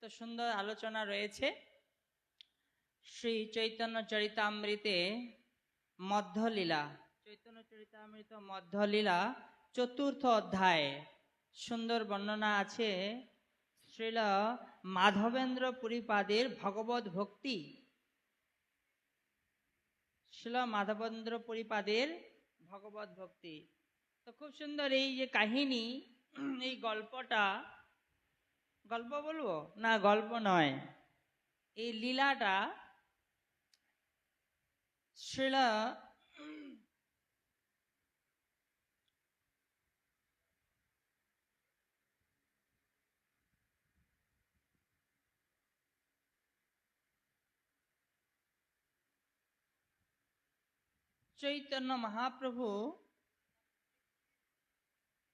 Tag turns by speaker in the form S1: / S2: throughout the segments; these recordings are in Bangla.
S1: তো সুন্দর আলোচনা রয়েছে শ্রী চৈতন্য চরিতামৃতে মধ্যলীলা, চৈতন্য চরিতামৃত মধ্যলীলা চতুর্থ অধ্যায় সুন্দর বর্ণনা আছে শ্রীল মাধবেন্দ্র পুরীপাদের ভগবত ভক্তি। শ্রীল মাধবেন্দ্র পুরীপাদের ভগবত ভক্তি। তো খুব সুন্দর এই যে কাহিনী, এই গল্পটা, গল্প বলবো না গল্প নয়, এই লীলাটা শ্রীল চৈতন্য মহাপ্রভু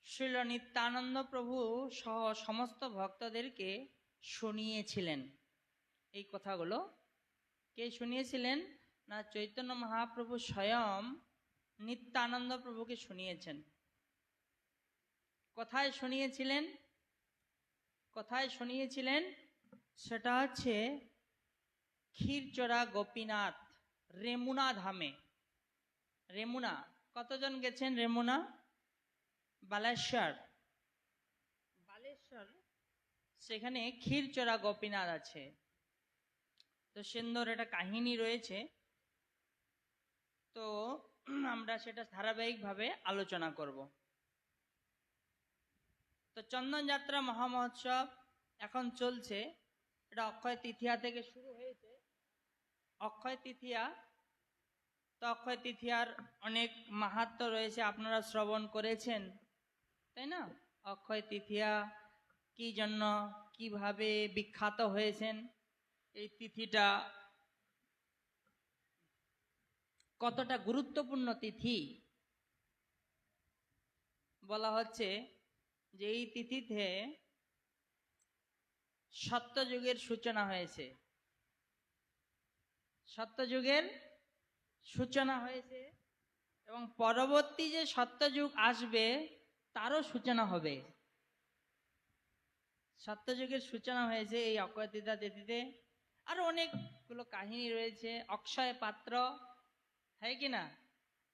S1: শ্রীল নিত্যানন্দ প্রভু সহ সমস্ত ভক্তদেরকে শুনিয়েছিলেন। এই কথাগুলো কে শুনিয়েছিলেন? না, চৈতন্য মহাপ্রভু স্বয়ং নিত্যানন্দ প্রভুকে শুনিয়েছেন। কোথায় শুনিয়েছিলেন? কোথায় শুনিয়েছিলেন? সেটা হচ্ছে ক্ষীরচোরা গোপীনাথ রেমুনা ধামে। রেমুনা, কতজন গেছেন রেমুনা? বালেশ্বর, বালেশ্বর সেখানে ক্ষীরচোরা গোপীনাথ আছে। তো সুন্দর একটা কাহিনী রয়েছে, তো আমরা সেটা ধারাবাহিকভাবে আলোচনা করব। তো চন্দন যাত্রা মহামহোৎসব এখন চলছে, এটা অক্ষয় তৃতীয়া থেকে শুরু হয়েছে। অক্ষয় তৃতীয়া, তো অক্ষয় তৃতীয়ার অনেক মাহাত্ম্য রয়েছে, আপনারা শ্রবণ করেছেন, তাই না? অক্ষয় তৃতীয়া কি জন্য, কিভাবে বিখ্যাত হয়েছেন, এই তিথিটা কতটা গুরুত্বপূর্ণ তিথি। বলা হচ্ছে যে এই তিথিতে সত্যযুগের সূচনা হয়েছে, সত্যযুগের সূচনা হয়েছে এবং পরবর্তী যে সত্যযুগ আসবে তারও সূচনা হবে। সত্যযুগের সূচনা হয়েছে এই অক্ষয় তৃতীয়া তিথিতে। আরো অনেকগুলো কাহিনী রয়েছে, অক্ষয় পাত্র, হয় কি না?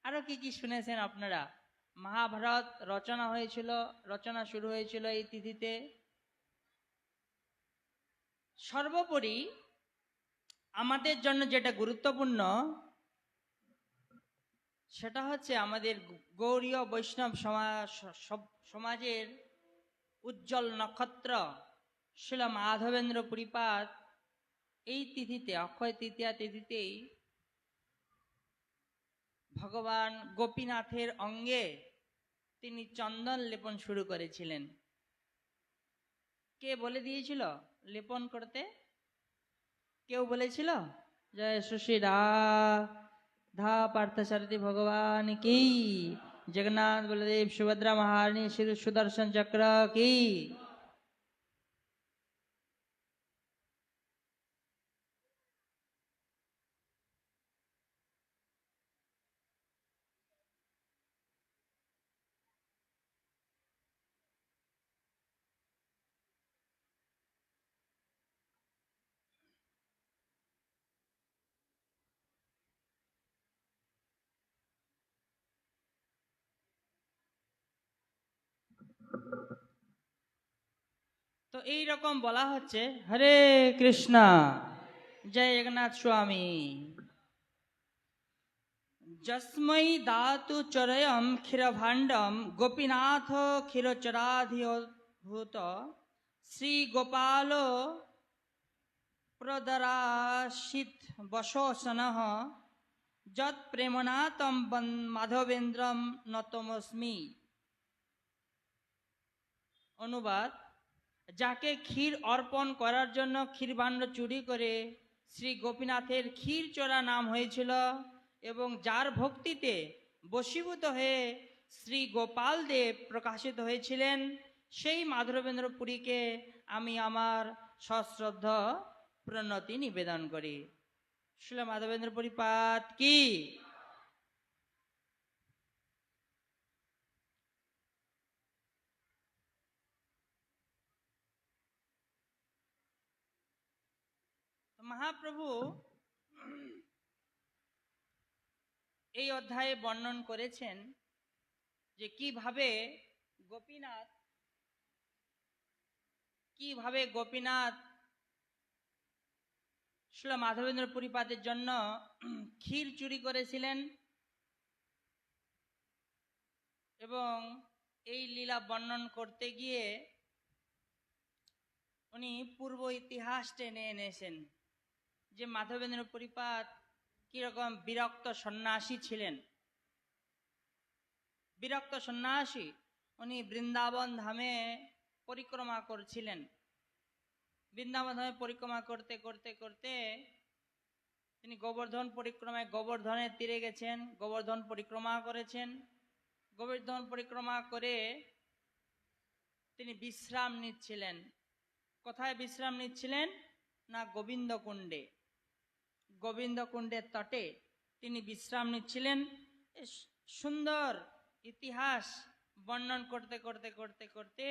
S1: আরো কি কি শুনেছেন আপনারা? মহাভারত রচনা হয়েছিল, রচনা শুরু হয়েছিল এই তিথিতে। সর্বোপরি আমাদের জন্য যেটা গুরুত্বপূর্ণ সেটা হচ্ছে আমাদের গৌড়ীয় বৈষ্ণব সমাজের উজ্জ্বল নক্ষত্র শ্রীল মাধবেন্দ্র পুরীপাদ এই তিথিতে, অক্ষয় তৃতীয়া তিথিতেই ভগবান গোপীনাথের অঙ্গে তিনি চন্দন লেপন শুরু করেছিলেন। কে বলে দিয়েছিল লেপন করতে? কেউ বলেছিল? জয় শ্রী রাধা পার্থসারথী ভগবান কি, জগন্নাথ বলদেব সুভদ্রা মহারানী শ্রী সুদর্শন চক্র কি। তো এই রকম বলা হচ্ছে, হরে কৃষ্ণ, জয় জগন্নাথ স্বামী। যস্मै দাতু চরয়ম ক্ষীরভাণ্ডম গোপীনাথ ক্ষীরচরাধিভূত শ্রী গোপাল প্রদরাশিত বশোসনঃ যৎ প্রেমনা তম মাধবেন্দ্রম নতমস্মি। অনুবাদ: যাকে ক্ষীর অর্পণ করার জন্য ক্ষীরভাণ্ড চুরি করে শ্রী গোপীনাথের ক্ষীরচোরা নাম হয়েছিল এবং যার ভক্তিতে বশীভূত হয়ে শ্রী গোপাল দেব প্রকাশিত হয়েছিলেন, সেই মাধবেন্দ্র পুরীকে আমি আমার সশ্রদ্ধ প্রণতি নিবেদন করি। শ্রীল মাধবেন্দ্র পুরী পাদ কি। মহাপ্রভু এই অধ্যায়ে বর্ণন করেছেন যে কিভাবে গোপীনাথ শ্রীল মাধবেন্দ্র পুরীপাদের জন্য ক্ষীর চুরি করেছিলেন, এবং এই লীলা বর্ণন করতে গিয়ে উনি পূর্ব ইতিহাস টেনে এনেছেন যে মাধবেন্দ্র পুরীপাদ কিরকম বিরক্ত সন্ন্যাসী ছিলেন। বিরক্ত সন্ন্যাসী, উনি বৃন্দাবন ধামে পরিক্রমা করছিলেন। বৃন্দাবন ধামে পরিক্রমা করতে করতে করতে তিনি গোবর্ধন পরিক্রমায় গোবর্ধনের তীরে গেছেন, গোবর্ধন পরিক্রমা করেছেন। গোবর্ধন পরিক্রমা করে তিনি বিশ্রাম নিচ্ছিলেন। কোথায় বিশ্রাম নিচ্ছিলেন? না, গোবিন্দকুণ্ডে। গোবিন্দকুণ্ডের তটে তিনি বিশ্রাম নিচ্ছিলেন। সুন্দর ইতিহাস বর্ণন করতে করতে করতে করতে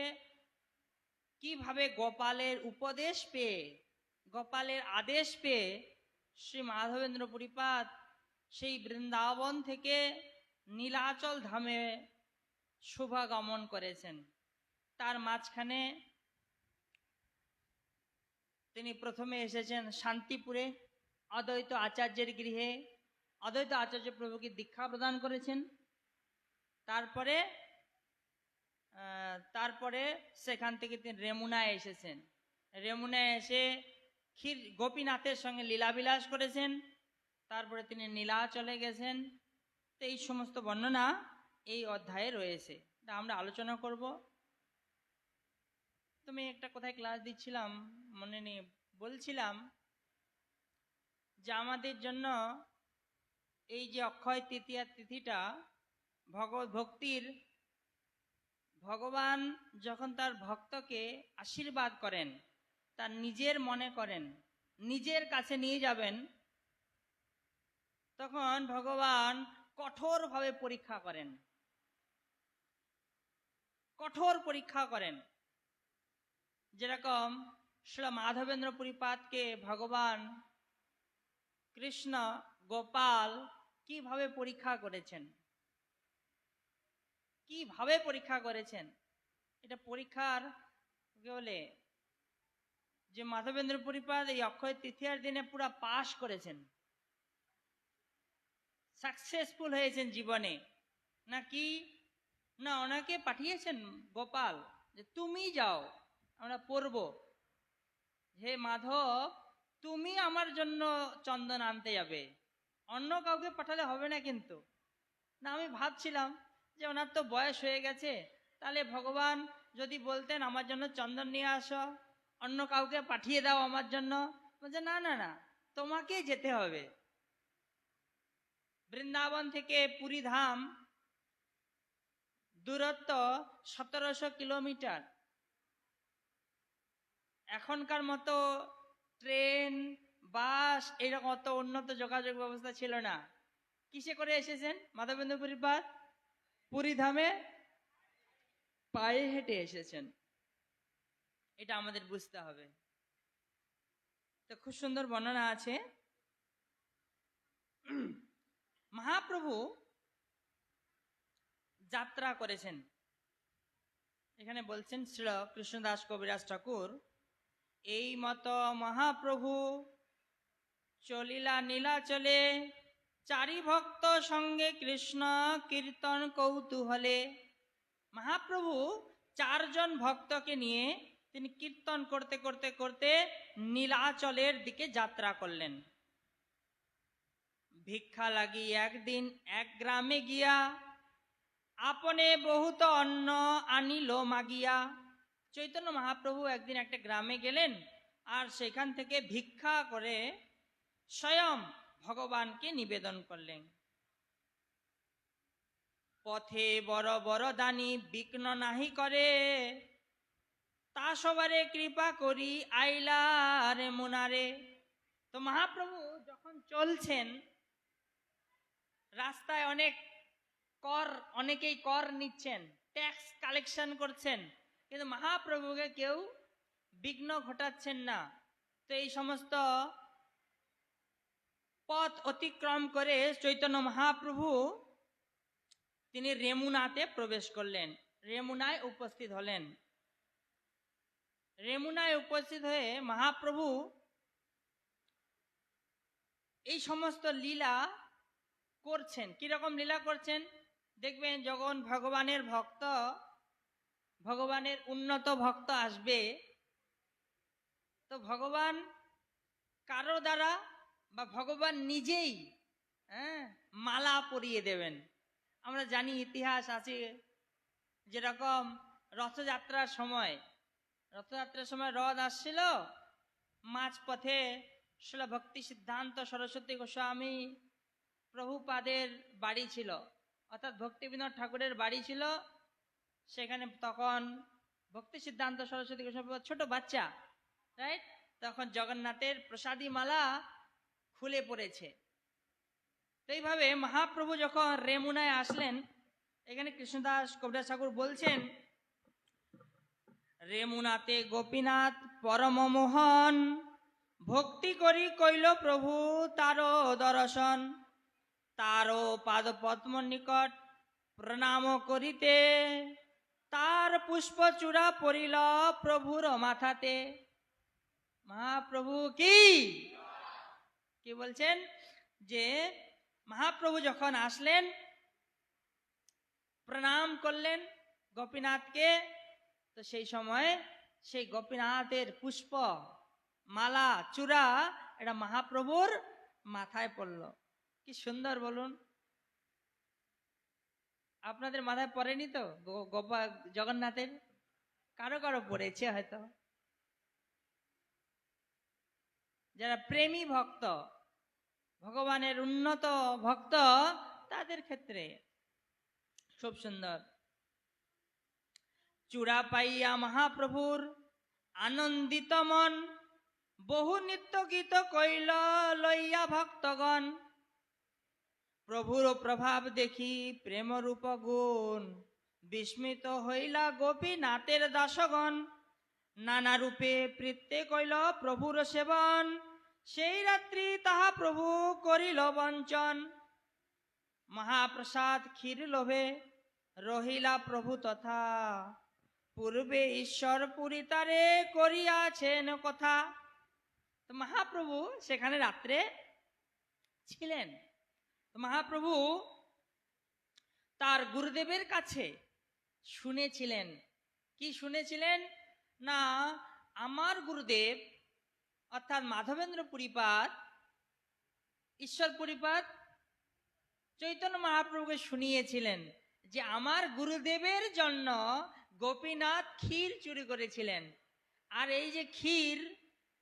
S1: কিভাবে গোপালের উপদেশ পেয়ে, গোপালের আদেশ পেয়ে শ্রী মাধবেন্দ্র পুরীপাদ সেই বৃন্দাবন থেকে নীলাচল ধামে শুভাগমন করেছেন। তার মাঝখানে তিনি প্রথমে এসেছেন শান্তিপুরে অদ্বৈত আচার্যের গৃহে। অদ্বৈত আচার্য প্রভুকে দীক্ষা প্রদান করেছেন। তারপরে সেখান থেকে তিনি রেমুনায় এসেছেন। রেমুনায় এসে গোপীনাথের সঙ্গে লীলাবিলাস করেছেন। তারপরে তিনি নীলাচলে গেছেন। তো এই সমস্ত বর্ণনা এই অধ্যায়ে রয়েছে, তা আমরা আলোচনা করব। তুমি একটা কোথায় ক্লাস দিচ্ছিলাম মনে নেই, বলছিলাম যে আমাদের জন্য এই যে অক্ষয় তৃতীয়া তিথিটা ভগবত ভক্তির, ভগবান যখন তার ভক্তকে আশীর্বাদ করেন, তার নিজের মনে করেন, নিজের কাছে নিয়ে যাবেন, তখন ভগবান কঠোরভাবে পরীক্ষা করেন, কঠোর পরীক্ষা করেন। যেরকম শ্রী মাধবেন্দ্র পুরীপাদকে ভগবান কৃষ্ণ গোপাল কিভাবে পরীক্ষা করেছেন, কিভাবে পরীক্ষা করেছেন, এটা পরীক্ষার বলে যে মাধবেন্দ্র পুরীপাদ এই অক্ষয় তৃতীয়ার দিনে পুরা পাশ করেছেন, সাকসেসফুল হয়েছেন জীবনে। নাকি না, ওনাকে পাঠিয়েছেন গোপাল যে তুমি যাও, আমরা পড়ব, হে মাধব তুমি আমার জন্য চন্দন আনতে যাবে, অন্য কাউকে পাঠালে হবে না। কিন্তু না, আমি ভাবছিলাম যে ওনার তো বয়স হয়ে গেছে, তাহলে ভগবান যদি বলতেন আমার জন্য চন্দন নিয়ে আসো, অন্য কাউকে পাঠিয়ে দাও আমার জন্য, বলছে না না না, তোমাকে যেতে হবে। বৃন্দাবন থেকে পুরী ধাম দূরত্ব 1700 কিলোমিটার। এখনকার মতো ট্রেন, বাস, এইরকম অত উন্নত যোগাযোগ ব্যবস্থা ছিল না। কিসে করে এসেছেন মাধবেন্দ্র পুরীপাদ? পুরী ধামে পায়ে হেঁটে এসেছেন। এটা আমাদের বুঝতে হবে। তো খুব সুন্দর বর্ণনা আছে। মহাপ্রভু যাত্রা করেছেন। এখানে বলছেন শ্রী কৃষ্ণদাস কবিরাজ ঠাকুর, এই মতো মহাপ্রভু চলিলা নীলাচলে, চারি ভক্ত সঙ্গে কৃষ্ণ কীর্তন কৌতূহলে। মহাপ্রভু 4 জন ভক্তকে নিয়ে তিনি কীর্তন করতে করতে করতে নীলাচলের দিকে যাত্রা করলেন। ভিক্ষা লাগি একদিন এক গ্রামে গিয়া, আপনে বহুত অন্ন আনিল মাগিয়া। চৈতন্য মহাপ্রভু একদিন একটা গ্রামে গেলেন, আর সেখান থেকে ভিক্ষা করে স্বয়ং ভগবানকে নিবেদন করলেন। পথে বড় বড় দানি বিঘ্ন নাহি করে, তা সবারে কৃপা করি আইলারে মুনারে। তো মহাপ্রভু যখন চলছেন, রাস্তায় অনেকেই কর নিচ্ছেন, ট্যাক্স কালেকশন করছেন, কিন্তু মহাপ্রভুকে কেউ বিঘ্ন ঘটাচ্ছেন না। তো এই সমস্ত পথ অতিক্রম করে চৈতন্য মহাপ্রভু তিনি রেমুনাতে প্রবেশ করলেন, রেমুনায় উপস্থিত হলেন। রেমুনায় উপস্থিত হয়ে মহাপ্রভু এই সমস্ত লীলা করছেন। কিরকম লীলা করছেন দেখবেন, যখন ভগবানের ভক্ত, ভগবানের উন্নত ভক্ত আসবে, তো ভগবান কারো দ্বারা বা ভগবান নিজেই মালা পরিয়ে দেবেন। আমরা জানি, ইতিহাস আছে, যেরকম রথযাত্রার সময় রথ আসছিল, মাঝপথে শিল ভক্তি সিদ্ধান্ত সরস্বতী গোস্বামী প্রভুপাদের বাড়ি ছিল, অর্থাৎ ভক্তিবিনোদ ঠাকুরের বাড়ি ছিল। সেখানে তখন ভক্তি সিদ্ধান্ত সরস্বতী গোস্বামী ছোট বাচ্চা, রাইট, তখন জগন্নাথের প্রসাদী মালা খুলে পড়েছে। তো এইভাবে মহাপ্রভু যখন রেমুনায় আসলেন, এখানে কৃষ্ণদাস কবিরাজ ঠাকুর বলছেন, রেমুনাতে গোপীনাথ পরম মোহন, ভক্তি করি কইল প্রভু তারো দর্শন, তারও পাদ পদ্ম নিকট প্রণাম করিতে, তার পুষ্প চূড়া পড়িল প্রভুর মাথাতে। মহাপ্রভু কি বলছেন, যে মহাপ্রভু যখন আসলেন, প্রণাম করলেন গোপীনাথকে, তো সেই সময় সেই গোপীনাথের পুষ্প মালা চূড়া এটা মহাপ্রভুর মাথায় পড়ল। কি সুন্দর বলুন, আপনাদের মাথায় পড়েনি তো জগন্নাথের? কারো কারো পড়েছে হয়তো, যারা প্রেমী ভক্ত, ভগবানের উন্নত ভক্ত, তাদের ক্ষেত্রে খুব সুন্দর। চূড়া পাইয়া মহাপ্রভুর আনন্দিত মন, বহু নিত্য গীত কইল লইয়া ভক্তগণ, প্রভুর প্রভাব দেখি প্রেম রূপ গুণ, বিস্মিত হইলা গোপীনাথের দাসগণ, নানা রূপে প্রীতে কইল প্রভুর সেবন, সেই রাত্রি তাহা প্রভু করিল বঞ্চন, মহাপ্রসাদ ক্ষীর লোভে রহিলা প্রভু তথা, পূর্বে ঈশ্বর পুরী তারে করিয়াছেন কথা। তো মহাপ্রভু সেখানে রাত্রে ছিলেন। তো মহাপ্রভু তার গুরুদেবের কাছে শুনেছিলেন। কি শুনেছিলেন না, আমার গুরুদেব অর্থাৎ মাধবেন্দ্র পুরীপাদ, ঈশ্বর পুরীপাদ চৈতন্য মহাপ্রভুকে শুনিয়েছিলেন যে আমার গুরুদেবের জন্য গোপীনাথ ক্ষীর চুরি করেছিলেন। আর এই যে ক্ষীর,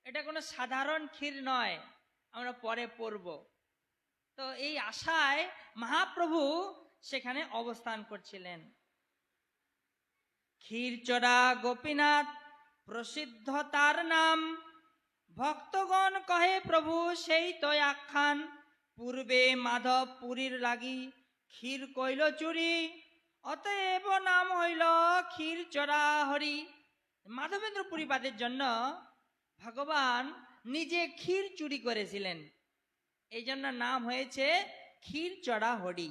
S1: এটা কোনো সাধারণ ক্ষীর নয়, আমরা পরে পড়ব। তো এই আশায় মহাপ্রভু সেখানে অবস্থান করছিলেন। ক্ষীরচোরা গোপীনাথ প্রসিদ্ধ তার নাম, ভক্তগণ কহে প্রভু সেই তো আখ্যান, পূর্বে মাধব পুরীর লাগি ক্ষীর কইল চুরি, অতএব নাম হইল ক্ষীরচোরা হরি। মাধবেন্দ্র পুরীপাদের জন্য ভগবান নিজে ক্ষীর চুরি করেছিলেন, এই জন্য নাম হয়েছে ক্ষীরচোরা হরি।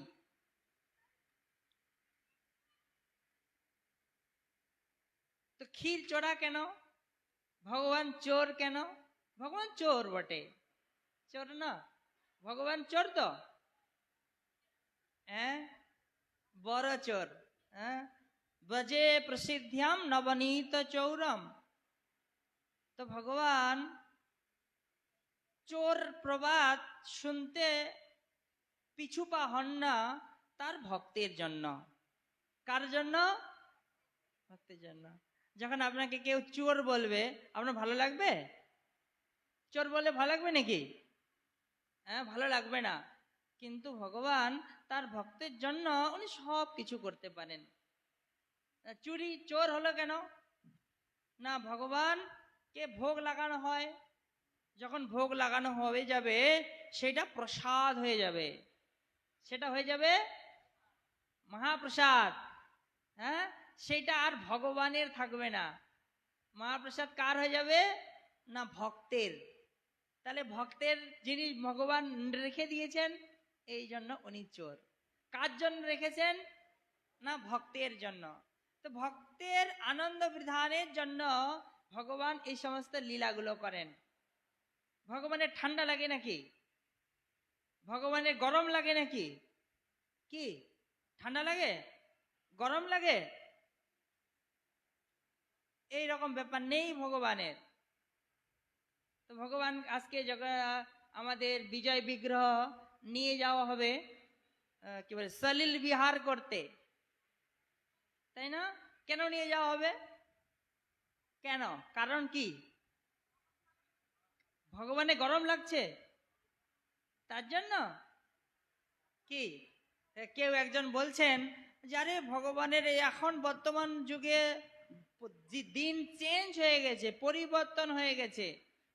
S1: তো ক্ষীরচোরা কেন? ভগবান চোর কেন? ভগবান চোর বটে, চোর না, ভগবান চোর তো, বড় চোর। বজে প্রসিদ্ধাম নবনীত চৌরম। তো ভগবান চোর প্রবাদ শুনতে পিছু পা হন না তার ভক্তের জন্য। কার জন্য? ভক্তের জন্য। যখন আপনাকে কেউ চোর বলবে, আপনার ভালো লাগবে? চোর বললে ভালো লাগবে নাকি? ভালো লাগবে না। কিন্তু ভগবান তার ভক্তের জন্য উনি সব কিছু করতে পারেন। চুরি চোর হলো কেন না, ভগবানকে ভোগ লাগানো হয়, যখন ভোগ লাগানো হয়ে যাবে সেটা প্রসাদ হয়ে যাবে, সেটা হয়ে যাবে মহাপ্রসাদ। সেটা আর ভগবানের থাকবে না, মহাপ্রসাদ কার হয়ে যাবে না, ভক্তের। তাহলে ভক্তের যিনি ভগবান রেখে দিয়েছেন, এই জন্য উনি চোর। কার জন্য রেখেছেন? না ভক্তের জন্য। তো ভক্তের আনন্দ বিধানের জন্য ভগবান এই সমস্ত লীলাগুলো করেন। ভগবানের ঠান্ডা লাগে নাকি? ভগবানের গরম লাগে নাকি? কি ঠান্ডা লাগে, গরম লাগে? এই রকম ব্যাপার নেই ভগবানের। তো ভগবান আজকে যখন আমাদের বিজয় বিগ্রহ নিয়ে যাওয়া হবে কি বলে সলিল বিহার করতে, তাই না? কেন নিয়ে যাওয়া হবে? কেন? কারণ কি? ভগবানের গরম লাগছে তার জন্য কি? কেউ একজন বলছেন যে আরে ভগবানের এখন বর্তমান যুগে দিন চেঞ্জ হয়ে গেছে, পরিবর্তন হয়ে গেছে,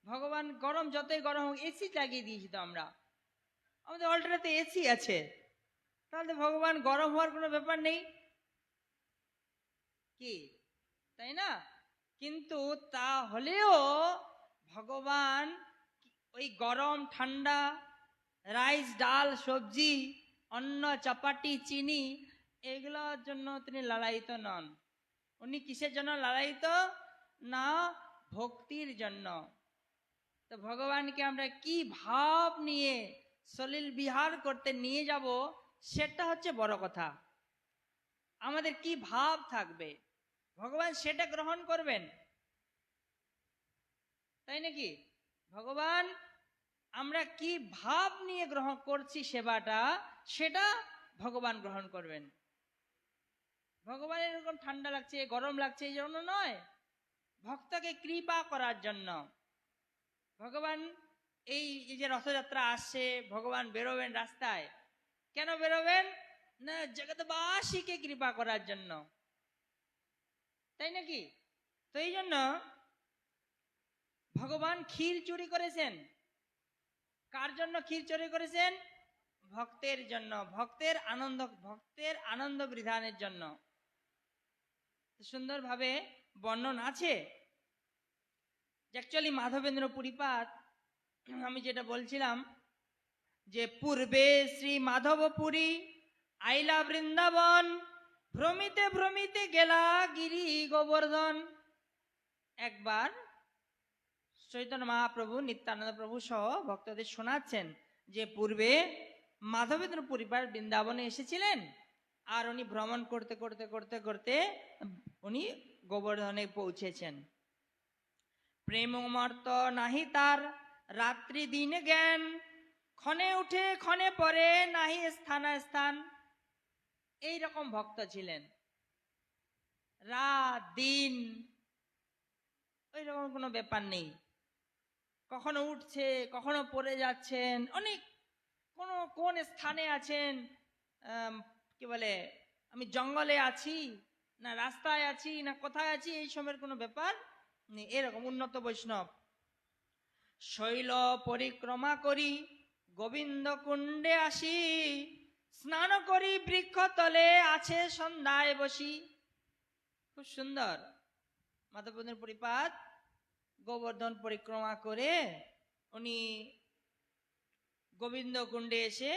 S1: ভগবান গরম যতই গরম হোক, এসি লাগিয়ে দিয়েছি তো আমরা, আমাদের অলরেডি এসি আছে, তাহলে ভগবান গরম হওয়ার কোনো ব্যাপার নেই কি, তাই না? কিন্তু তা হলেও ভগবান ওই গরম ঠান্ডা, রাইস ডাল সবজি, অন্ন চাপাটি চিনি, এগুলোর জন্য তিনি লালায়িত নন। উনি কিসের জন্য লালায়িত? না ভক্তির জন্য। তো ভগবানকে আমরা কি ভাব নিয়ে সলিল বিহার করতে নিয়ে যাব, সেটা হচ্ছে বড় কথা। আমাদের কি ভাব থাকবে, ভগবান সেটা গ্রহণ করবেন, তাই নাকি? ভগবান আমরা কি ভাব নিয়ে গ্রহণ করছি সেবাটা, সেটা ভগবান গ্রহণ করবেন। ভগবানের এরকম ঠান্ডা লাগছে গরম লাগছে এই জন্য নয়, ভক্তকে কৃপা করার জন্য। ভগবান এই যে রথযাত্রা আসছে, ভগবান বেরোবেন রাস্তায়, কেন বেরোবেন? না জগৎবাসীকে কৃপা করার জন্য, তাই নাকি? তো এই জন্য ভগবান ক্ষীর চুরি করেছেন। কার জন্য ক্ষীর চুরি করেছেন? ভক্তের জন্য, ভক্তের আনন্দ বিধানের জন্য। সুন্দরভাবে বর্ণন আছে। অ্যাকচুয়ালি মাধবেন্দ্র পুরীপাদ, আমি যেটা বলছিলাম যে পূর্বে শ্রী মাধবপুরী আইলা বৃন্দাবন, ভ্রমিতে ভ্রমিতে গেলা গিরি গোবর্ধন। একবার চৈতন্য মহাপ্রভু নিত্যানন্দ প্রভু সহ ভক্তদের শোনাচ্ছেন যে পূর্বে মাধবেন্দ্র পুরীপাদ বৃন্দাবনে এসেছিলেন, আর উনি ভ্রমণ করতে করতে করতে করতে উনি গোবর্ধনে পৌঁছেছেন। প্রেম অমর্ত নাহি তার, রাত্রি দিন জ্ঞান, ক্ষণে উঠে ক্ষণে পরে নাহি স্থান স্থান। এইরকম ভক্ত ছিলেন, রাত দিন ওই রকম কোনো ব্যাপার নেই, কখনো উঠছে কখনো পড়ে যাচ্ছেন, অনেক কোন স্থানে আছেন, কি বলে আমি জঙ্গলে আছি না রাস্তায় আছি না কোথায় আছি, এই সময়ের কোনো ব্যাপার নেই। এরকম উন্নত বৈষ্ণব। শৈল পরিক্রমা করি গোবিন্দ কুণ্ডে আসি, স্নান করি বৃক্ষ তলে আছে সন্ধ্যায় বসি। খুব সুন্দর। মাধবেন্দ্র পুরীপাদ গোবর্ধন পরিক্রমা করে উনি গোবিন্দ কুণ্ডে এসে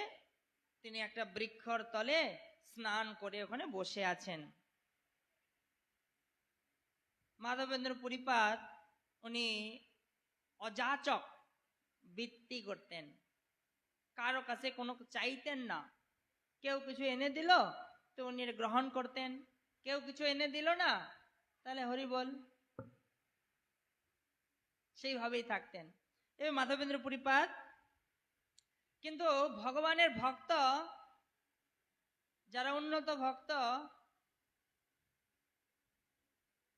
S1: তিনি একটা বৃক্ষর তলে স্নান করে ওখানে বসে আছেন। মাধবেন্দ্র পুরীপাদ উনি অযাচক বৃত্তি করতেন, কারো কাছে কোনো চাইতেন না। কেউ কিছু এনে দিল তো উনি গ্রহণ করতেন, কেউ কিছু এনে দিল না তাহলে হরি বল, সেইভাবেই থাকতেন। এই মাধবেন্দ্র পুরীপাদ কিন্তু ভগবানের ভক্ত, যারা উন্নত ভক্ত,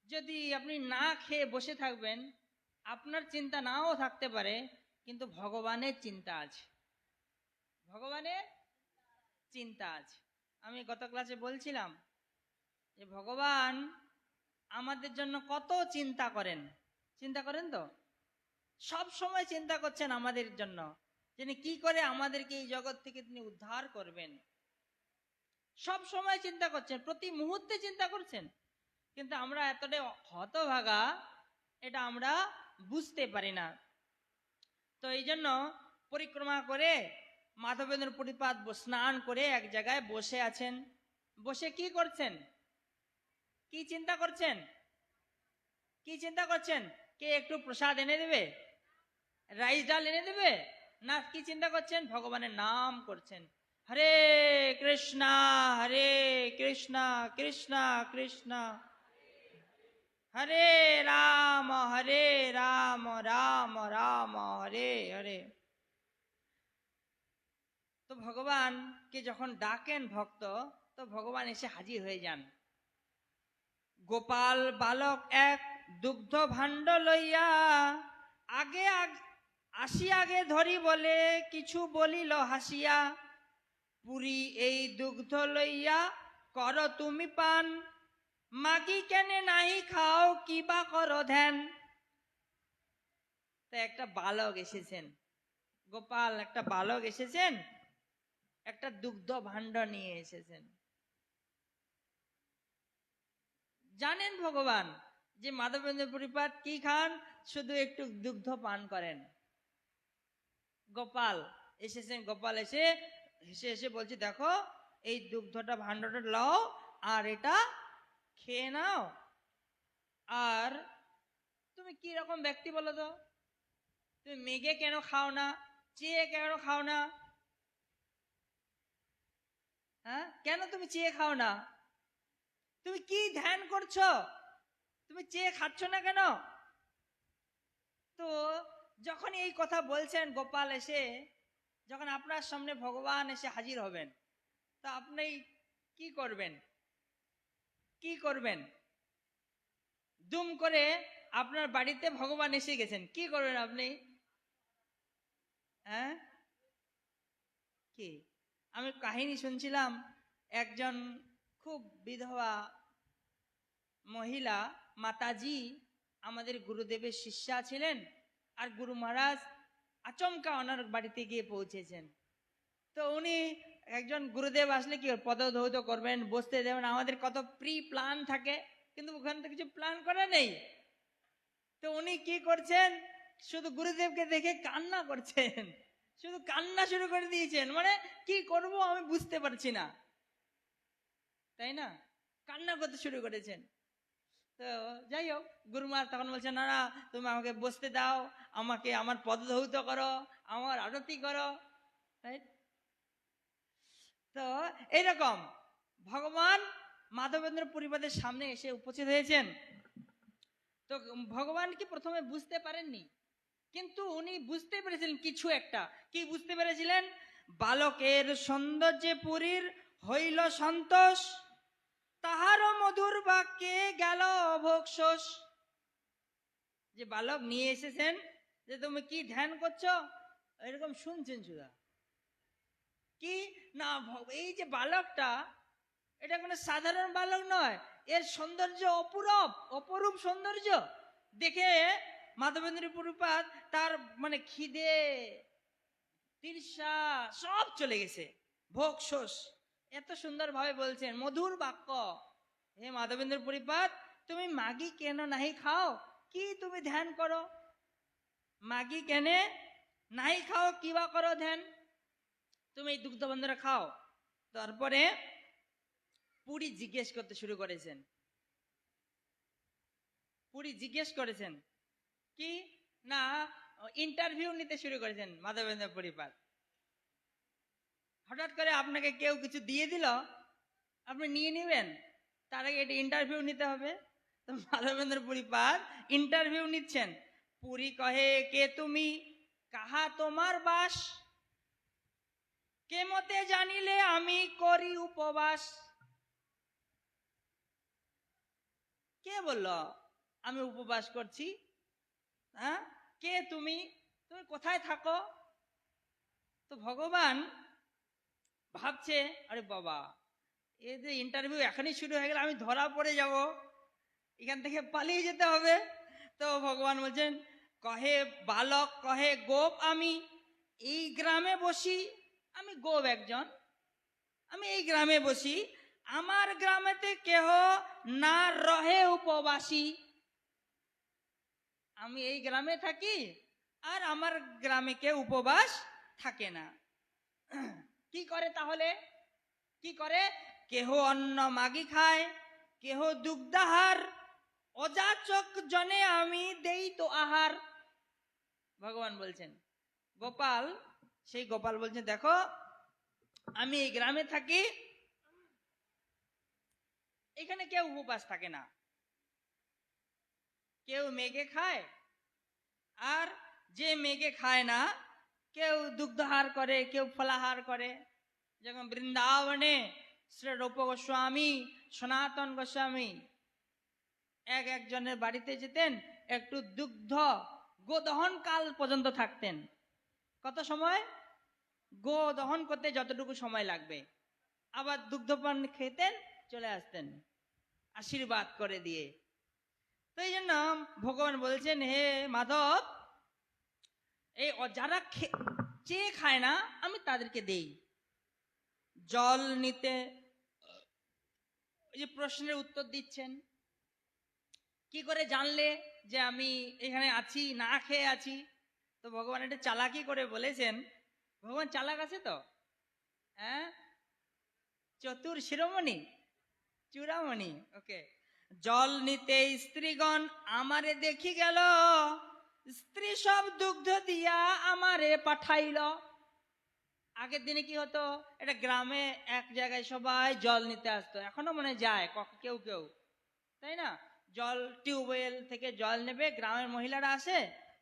S1: যদি আপনি না খেয়ে বসে থাকবেন, আপনার চিন্তা নাও থাকতে পারে, কিন্তু ভগবানের চিন্তা আছে, ভগবানের চিন্তা আছে। আমি গত ক্লাসে বলছিলাম যে ভগবান আমাদের জন্য কত চিন্তা করেন, চিন্তা করেন তো, সব সময় চিন্তা করছেন আমাদের জন্য, যিনি কি করে আমাদেরকে এই জগৎ থেকে তিনি উদ্ধার করবেন, সব সময় চিন্তা করছেন, প্রতি মুহূর্তে চিন্তা করছেন। কিন্তু আমরা এতটাই হতভাগা, এটা আমরা বুঝতে পারি না। তো এই জন্য পরিক্রমা করে মাধবেন্দ্র পরিপাত স্নান করে এক জায়গায় বসে আছেন। বসে কি করছেন? কি চিন্তা করছেন? কি চিন্তা করছেন? কে একটু প্রসাদ এনে দেবে, রাইস ডাল এনে দেবে, না কি চিন্তা করছেন? ভগবানের নাম করছেন। হরে কৃষ্ণা হরে কৃষ্ণা কৃষ্ণা কৃষ্ণা হরে রাম রাম রাম হরে হরে। তো ভগবানকে যখন ডাকেন ভক্ত, তো ভগবান এসে হাজির হয়ে যান। গোপাল বালক এক দুগ্ধ ভাণ্ড লইয়া আগে আসি আগে ধরি বলে কিছু বলিল হাসিয়া, পুরী এই দুগ্ধ লইয়া কর তুমি পান, মাগি কেনে নাহি খাও কিবা করো ধ্যান। তো একটা বালক এসেছেন, গোপাল একটা বালক এসেছেন, একটা দুগ্ধ ভাণ্ড নিয়ে এসেছেন। জানেন ভগবান যে মাধবেন্দ্র পরিপাত কি খান? শুধু একটু দুগ্ধ পান করেন। গোপাল এসেছেন, গোপাল এসে হেসে এসে বলছে, দেখো এই দুগ্ধটা ভাণ্ডটা লও আর এটা খেয়ে নাও। আর তুমি কি রকম ব্যক্তি বলো তো? তুমি মেঘে কেন খাও না, চেয়ে কেন খাও না? হ্যাঁ, কেন তুমি চেয়ে খাও না? তুমি কি ধ্যান করছো? তুমি চেয়ে খাচ্ছ না কেন? তো যখন এই কথা বলছেন গোপাল এসে, যখন আপনার সামনে ভগবান এসে হাজির হবেন, তো আপনি কি করবেন? কি করবেন? দুম করে আপনার বাড়িতে ভগবান এসে গেছেন, কি করবেন আপনি? হ্যাঁ, কি? আমি কাহিনী শুনছিলাম, একজন খুব বিধবা মহিলা মাতাজি আমাদের গুরুদেবের শিষ্যা ছিলেন, আর গুরু মহারাজ আচমকা ওনার বাড়িতে গিয়ে পৌঁছেছেন। তো উনি, একজন গুরুদেব আসলে কি পদধৌত করবেন, বসতে দেবেন, আমাদের কত প্রি প্ল্যান থাকে, কিন্তু ওখানে তো কিছু প্ল্যান করা নেই। তো উনি কি করছেন? শুধু গুরুদেবকে দেখে কান্না করছেন, শুধু কান্না শুরু করে দিয়েছেন। মানে কি করব আমি বুঝতে পারছি না, তাই না? কান্না করতে শুরু করেছেন। তো যাই হোক, গুরুমা তখন বলছেন, না না তুমি আমাকে বসতে দাও, আমাকে আমার পদধৌত করো, আমার আরতি করো। তো এইরকম ভগবান মাধবেন্দ্র পরিবারের সামনে এসে উপস্থিত হয়েছেন। তো ভগবান কি প্রথমে বুঝতে পারেননি, কিন্তু উনি বুঝতে পেরেছিলেন কিছু একটা। কি বুঝতে পেরেছিলেন? বালকের সৌন্দর্যে পুরীর হইল সন্তোষ, তাহারও মধুর বাক্যে গেল অভোক্সোস। যে বালক নিয়ে এসেছেন, যে তুমি কি ধ্যান করছো, এরকম শুনছেন শুধু কি না, এই যে বালকটা, এটা কোনো সাধারণ বালক নয়, এর সৌন্দর্য অপূরূপ, অপরূপ সৌন্দর্য দেখে মাধবেন্দ্র পরিপাত তার মানে খিদে তিরসা সব চলে গেছে, ভোগ শোষ। এত সুন্দর ভাবে বলছেন, মধুর বাক্য। হে মাধবেন্দ্র পরিপাত, তুমি মাগি কেন নাহি খাও, কি তুমি ধ্যান করো? মাগি কেনে নাহি খাও কিবা করো ধ্যান? তুমি এই দুগ্ধ বন্ধুরা খাও। তারপরে পুরী জিজ্ঞেস করতে শুরু করেছেন। পুরী জিজ্ঞেস করেছেন কি না, ইন্টারভিউ নিতে শুরু করেছেন মাধবেন্দ্র পরিপাত। হঠাৎ করে আপনাকে কেউ কিছু দিয়ে দিল, আপনি নিয়ে নেবেন? তার আগে এটা ইন্টারভিউ নিতে হবে। তো মাধবেন্দ্র পরিপাত ইন্টারভিউ নিচ্ছেন। পুরী কহে, কে তুমি, কাহা তোমার বাস, কে মতে জানিলে আমি করি উপবাস। কে বলল আমি উপবাস করছি? হ্যাঁ, কে তুমি, তুমি কোথায় থাকো? তো ভগবান ভাবছে, আরে বাবা, এই যে ইন্টারভিউ এখনই শুরু হয়ে গেল, আমি ধরা পড়ে যাব, এখান থেকে পালিয়ে যেতে হবে। তো ভগবান বলছেন, কহে বালক কহে গোপ আমি, এই গ্রামে বসি, আমি গোপ একজন, আমি এই গ্রামে বসি, আমার গ্রামেতে কেহ না রহে উপবাসী। আমি এই গ্রামে থাকি, আর আমার গ্রামে কেউ উপবাস থাকে না। কি করে তাহলে? কি করে? কেহ অন্ন মাগি খায়, কেহ দুগ্ধাহার, অযাচক জনে আমি দেই তো আহার। ভগবান বলছেন, গোপাল, সেই গোপাল বলছেন, দেখো আমি এই গ্রামে থাকি, এখানে কেউ উপবাস থাকে না, কেউ মেঘে খায়, আর যে মেঘে খায় না, কেউ দুগ্ধাহার করে, কেউ ফলাহার করে। যেমন বৃন্দাবনে শ্রী রূপ গোস্বামী, সনাতন গোস্বামী একজনের বাড়িতে যেতেন, একটু দুগ্ধ গোদহন কাল পর্যন্ত থাকতেন। কত সময়? গো দহন করতে যতটুকু সময় লাগবে, আবার দুগ্ধপান খেতেন, চলে আসতেন আশীর্বাদ করে দিয়ে। তো এই জন্য ভগবান বলছেন, হে মাধব, এই যারা চেয়ে খায় না আমি তাদেরকে দেই। জল নিতে, ওই যে প্রশ্নের উত্তর দিচ্ছেন, কি করে জানলে যে আমি এখানে আছি, না খেয়ে আছি? তো ভগবান এটা চালাকি করে বলেছেন, ভগবান চালাক আছে তো, হ্যাঁ, চতুর শিরোমণি চূড়ামণি। ওকে, জল নিতে স্ত্রীগণ আমারে দেখি গেল, স্ত্রী সব দুগ্ধ দিয়া আমারে পাঠাইল। আগের দিনে কি হতো, এটা গ্রামে এক জায়গায় সবাই জল নিতে আসতো, এখনো মনে যায় কেউ কেউ, তাই না? জল টিউবওয়েল থেকে জল নেবে, গ্রামের মহিলারা আসে,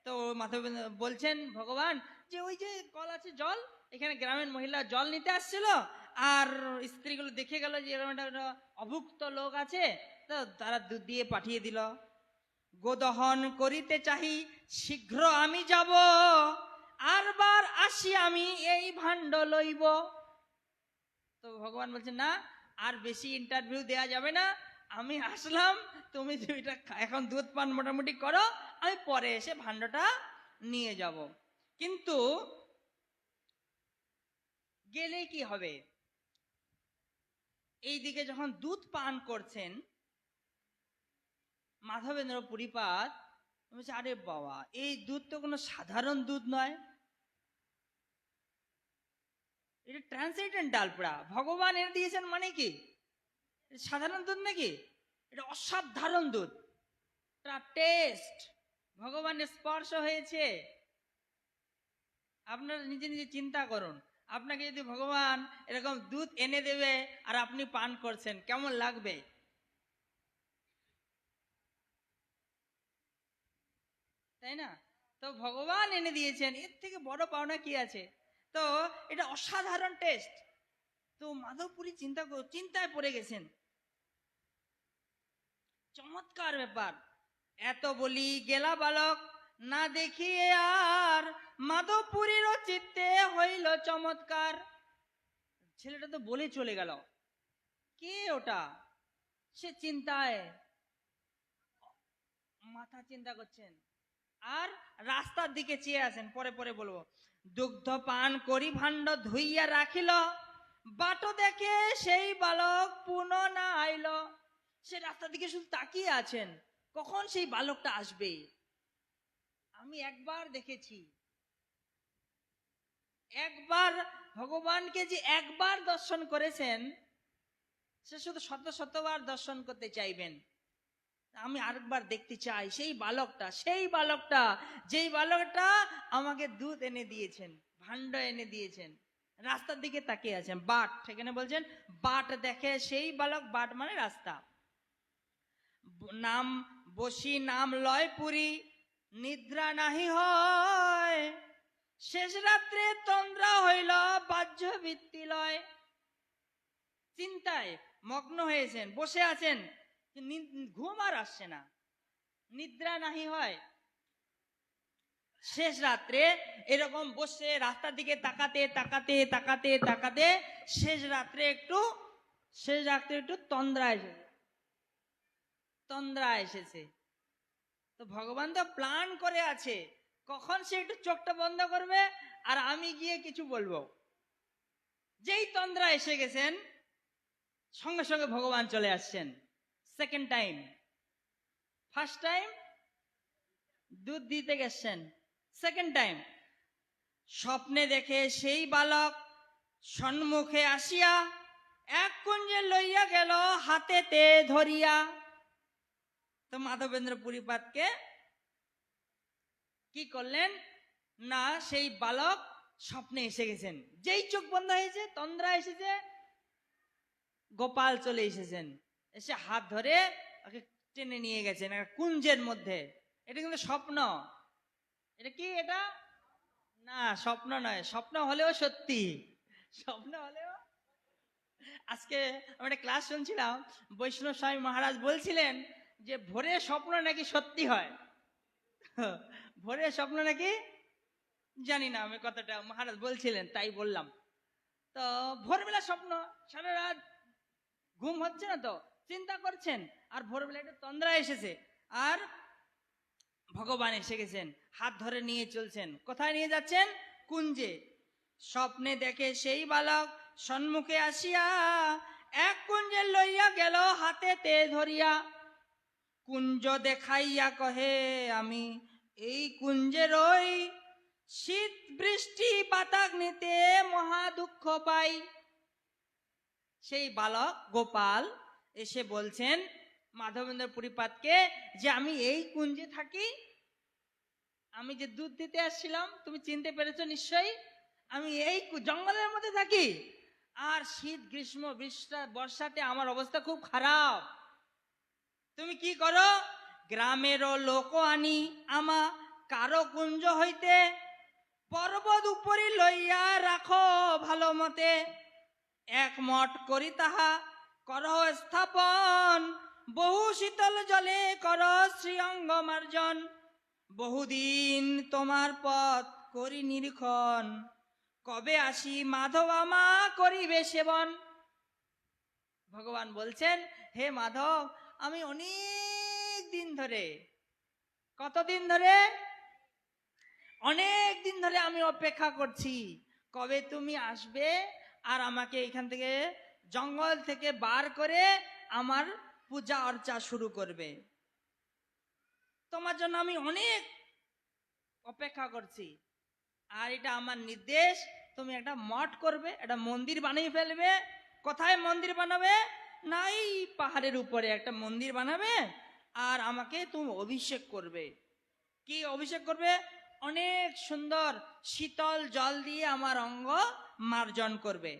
S1: তো মাধব বলছেন ভগবান যে ওই যে কল আছে জল, এখানে গ্রামের মহিলা জল নিতে আসছিল, আর স্ত্রীগুলো দেখে গেল যে এরকম একটা অভুক্ত লোক আছে, তো তারা দুধ দিয়ে পাঠিয়ে দিল। গোদহন করিতে চাহি, শীঘ্র আমি যাব, আরবার আসি আমি এই ভাণ্ড লইব। তো ভগবান বলছেন, না, আর বেশি ইন্টারভিউ দেয়া যাবে না, আমি আসলাম, তুমি এটা এখন দুধ পান মোটামুটি করো, আমি পরে এসে ভাণ্ডটা নিয়ে যাব। কিন্তু গেলে কি হবে? এইদিকে যখন দুধ পান করছেন মাধবেন্দ্র পুরীপাদ বলছে, আরে বাবা, এই দুধ তো কোনো সাধারণ দুধ নয়, এটা ট্রান্সেন্ডেন্টাল পুরা, ভগবান এনে দিয়েছেন মানে কি? সাধারণ দুধ নাকি? এটা অসাধারণ দুধ, টেস্ট ভগবানের স্পর্শ হয়েছে। আপনারা নিজে নিজে চিন্তা করুন, আপনাকে যদি ভগবান এরকম দুধ এনে দেবে আর আপনি পান করছেন, কেমন লাগবে? তাই না? তো ভগবান এনে দিয়েছেন, এর থেকে বড় পাওনা কি আছে? তো এটা অসাধারণ টেস্ট। তো মাধবপুরী চিন্তায় পড়ে গেছেন, চমৎকার ব্যাপার। এত বলি গেলা বালক, না দেখিয়ে আর মাধবপুরীর চিত্তে হইল চমৎকার। ছেলেটা তো বলে চলে গেল, কে ওটা? সে চিন্তায় মাথা চিন্তা করছেন, আর রাস্তার দিকে চেয়ে আছেন, পরে পরে বলবো। দুগ্ধ পান করি ভাণ্ড ধুইয়া রাখিল, বাটো দেখে সেই বালক পুনঃ না আইল। সে রাস্তার দিকে শুধু তাকিয়ে আছেন, কখন সেই বালকটা আসবে। আমি একবার দেখেছি, একবার ভগবানকে যে একবার দর্শন করেছেন, সে শুধু শত শতবার দর্শন করতে চাইবেন। আমি আরেকবার দেখতে চাই সেই বালকটা, যেই বালকটা আমাকে দুধ এনে দিয়েছেন, ভাণ্ড এনে দিয়েছেন। রাস্তার দিকে তাকিয়ে আছেন, বাট, সেখানে বলছেন বাট দেখে সেই বালক, বাট মানে রাস্তা। নাম বসি নাম লয় পুরী, নিদ্রা নাহি হয়, শেষ রাত্রে তন্দ্রা হইল বাহ্য বৃত্তি লয়। চিন্তায় মগ্ন হয়েছেন, বসে আছেন, ঘুম আর আসছে না, নিদ্রা নাহি হয়। শেষ রাত্রে এরকম বসে রাস্তার দিকে তাকাতে তাকাতে তাকাতে তাকাতে শেষ রাত্রে একটু তন্দ্রা এসেছে। তো ভগবান তো প্ল্যান করে আছে, কখন সে একটু চোখটা বন্ধ করবে আর আমি গিয়ে কিছু বলবো। যেই তন্দ্রা এসে গেছেন, সঙ্গে সঙ্গে ভগবান চলে আসছেন। সেকেন্ড টাইম, ফার্স্ট টাইম দুধ দিতে গেছেন, সেকেন্ড টাইম স্বপ্নে দেখে সেই বালক সম্মুখে আসিয়া এক কুঞ্জে লইয়া গেল হাতেতে ধরিয়া। তো মাধবেন্দ্র পুরীপাদকে কি করলেন না, সেই বালক স্বপ্নে এসে গেছেন, যেই চোখ বন্ধ হয়েছে তন্দ্রা এসেছে, গোপাল চলে এসেছেন, এসে হাত ধরে ওকে টেনে নিয়ে গেছেন একটা কুঞ্জের মধ্যে। এটা কিন্তু স্বপ্ন, এটা কি, এটা না স্বপ্ন নয়, স্বপ্ন হলেও সত্যি, স্বপ্ন হলেও। আজকে আমি একটা ক্লাস শুনছিলাম, বৈষ্ণব স্বামী মহারাজ বলছিলেন যে ভোরে স্বপ্ন নাকি সত্যি হয়, ভোরে স্বপ্ন নাকি, জানি না আমি কথাটা মহারাজ বলছিলেন তাই বললাম। তো ভোরবেলা স্বপ্ন, সারা রাত ঘুম হচ্ছে না তো চিন্তা করছেন, আর ভোরবেলা একটা তন্দ্রা এসেছে, আর ভগবান এসে গেছেন, হাত ধরে নিয়ে চলছেন। কোথায় নিয়ে যাচ্ছেন? কুঞ্জে। স্বপ্নে দেখে সেই বালক সম্মুখে আসিয়া এক কুঞ্জে লইয়া গেল হাতেতে ধরিয়া। কুঞ্জ দেখাইয়া কহে আমি এই কুঞ্জে রই, শীত বৃষ্টি বাতাগ্নিতে মহা দুঃখ পাই। সেই বালক গোপাল এসে বলছেন মাধবেন্দ্র পুরীপাদকে যে আমি এই কুঞ্জে থাকি, আমি যে দুধ দিতে আসছিলাম তুমি চিনতে পেরেছো নিশ্চয়ই, আমি এই জঙ্গলের মধ্যে থাকি, আর শীত গ্রীষ্ম বর্ষাতে আমার অবস্থা খুব খারাপ। তুমি কি করো? গ্রামেরও লোক আনি আমা কারো কুঞ্জ হইতে, পর্বত উপরি লইয়া রাখো ভালো মতে, এক মঠ করি তাহা করহ স্থাপন, বহু শীতল জলে কর শ্রীঅঙ্গ মার্জন, বহুদিন তোমার পথ করি নিরীক্ষণ, কবে আসি মাধব আমা করিবে সেবন। ভগবান বলছেন হে মাধব, আমি অনেক দিন ধরে, কতদিন ধরে? অনেক দিন ধরে আমি অপেক্ষা করছি, কবে তুমি আসবে আর আমাকে এখান থেকে জঙ্গল থেকে বার করে আমার পূজা অর্চা শুরু করবে। তোমার জন্য আমি অনেক অপেক্ষা করছি, আর এটা আমার নির্দেশ, তুমি একটা মঠ করবে, একটা মন্দির বানিয়ে ফেলবে। কোথায় মন্দির বানাবে? না এই পাহাড়ের উপরে একটা মন্দির বানাবে, আর আমাকে তুমি অভিষেক করবে। কি অভিষেক করবে? অনেক সুন্দর শীতল জল দিয়ে আমার অঙ্গ মার্জন করবে।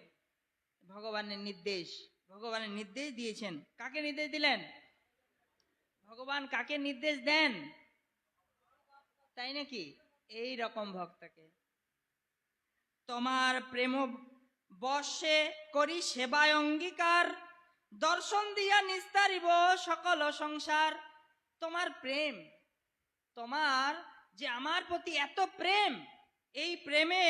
S1: ভগবানের নির্দেশ, ভগবানের নির্দেশ দিয়েছেন। কাকে নির্দেশ দিলেন? ভগবান কাকে নির্দেশ দেন? তাই নাকি? এই রকম ভক্তকে তোমার প্রেম বর্ষে করি সেবায় অঙ্গীকার, দর্শন দিয়া নিস্তারিব সকল সংসার। তোমার প্রেম, তোমার যে আমার প্রতি এত প্রেম, এই প্রেমে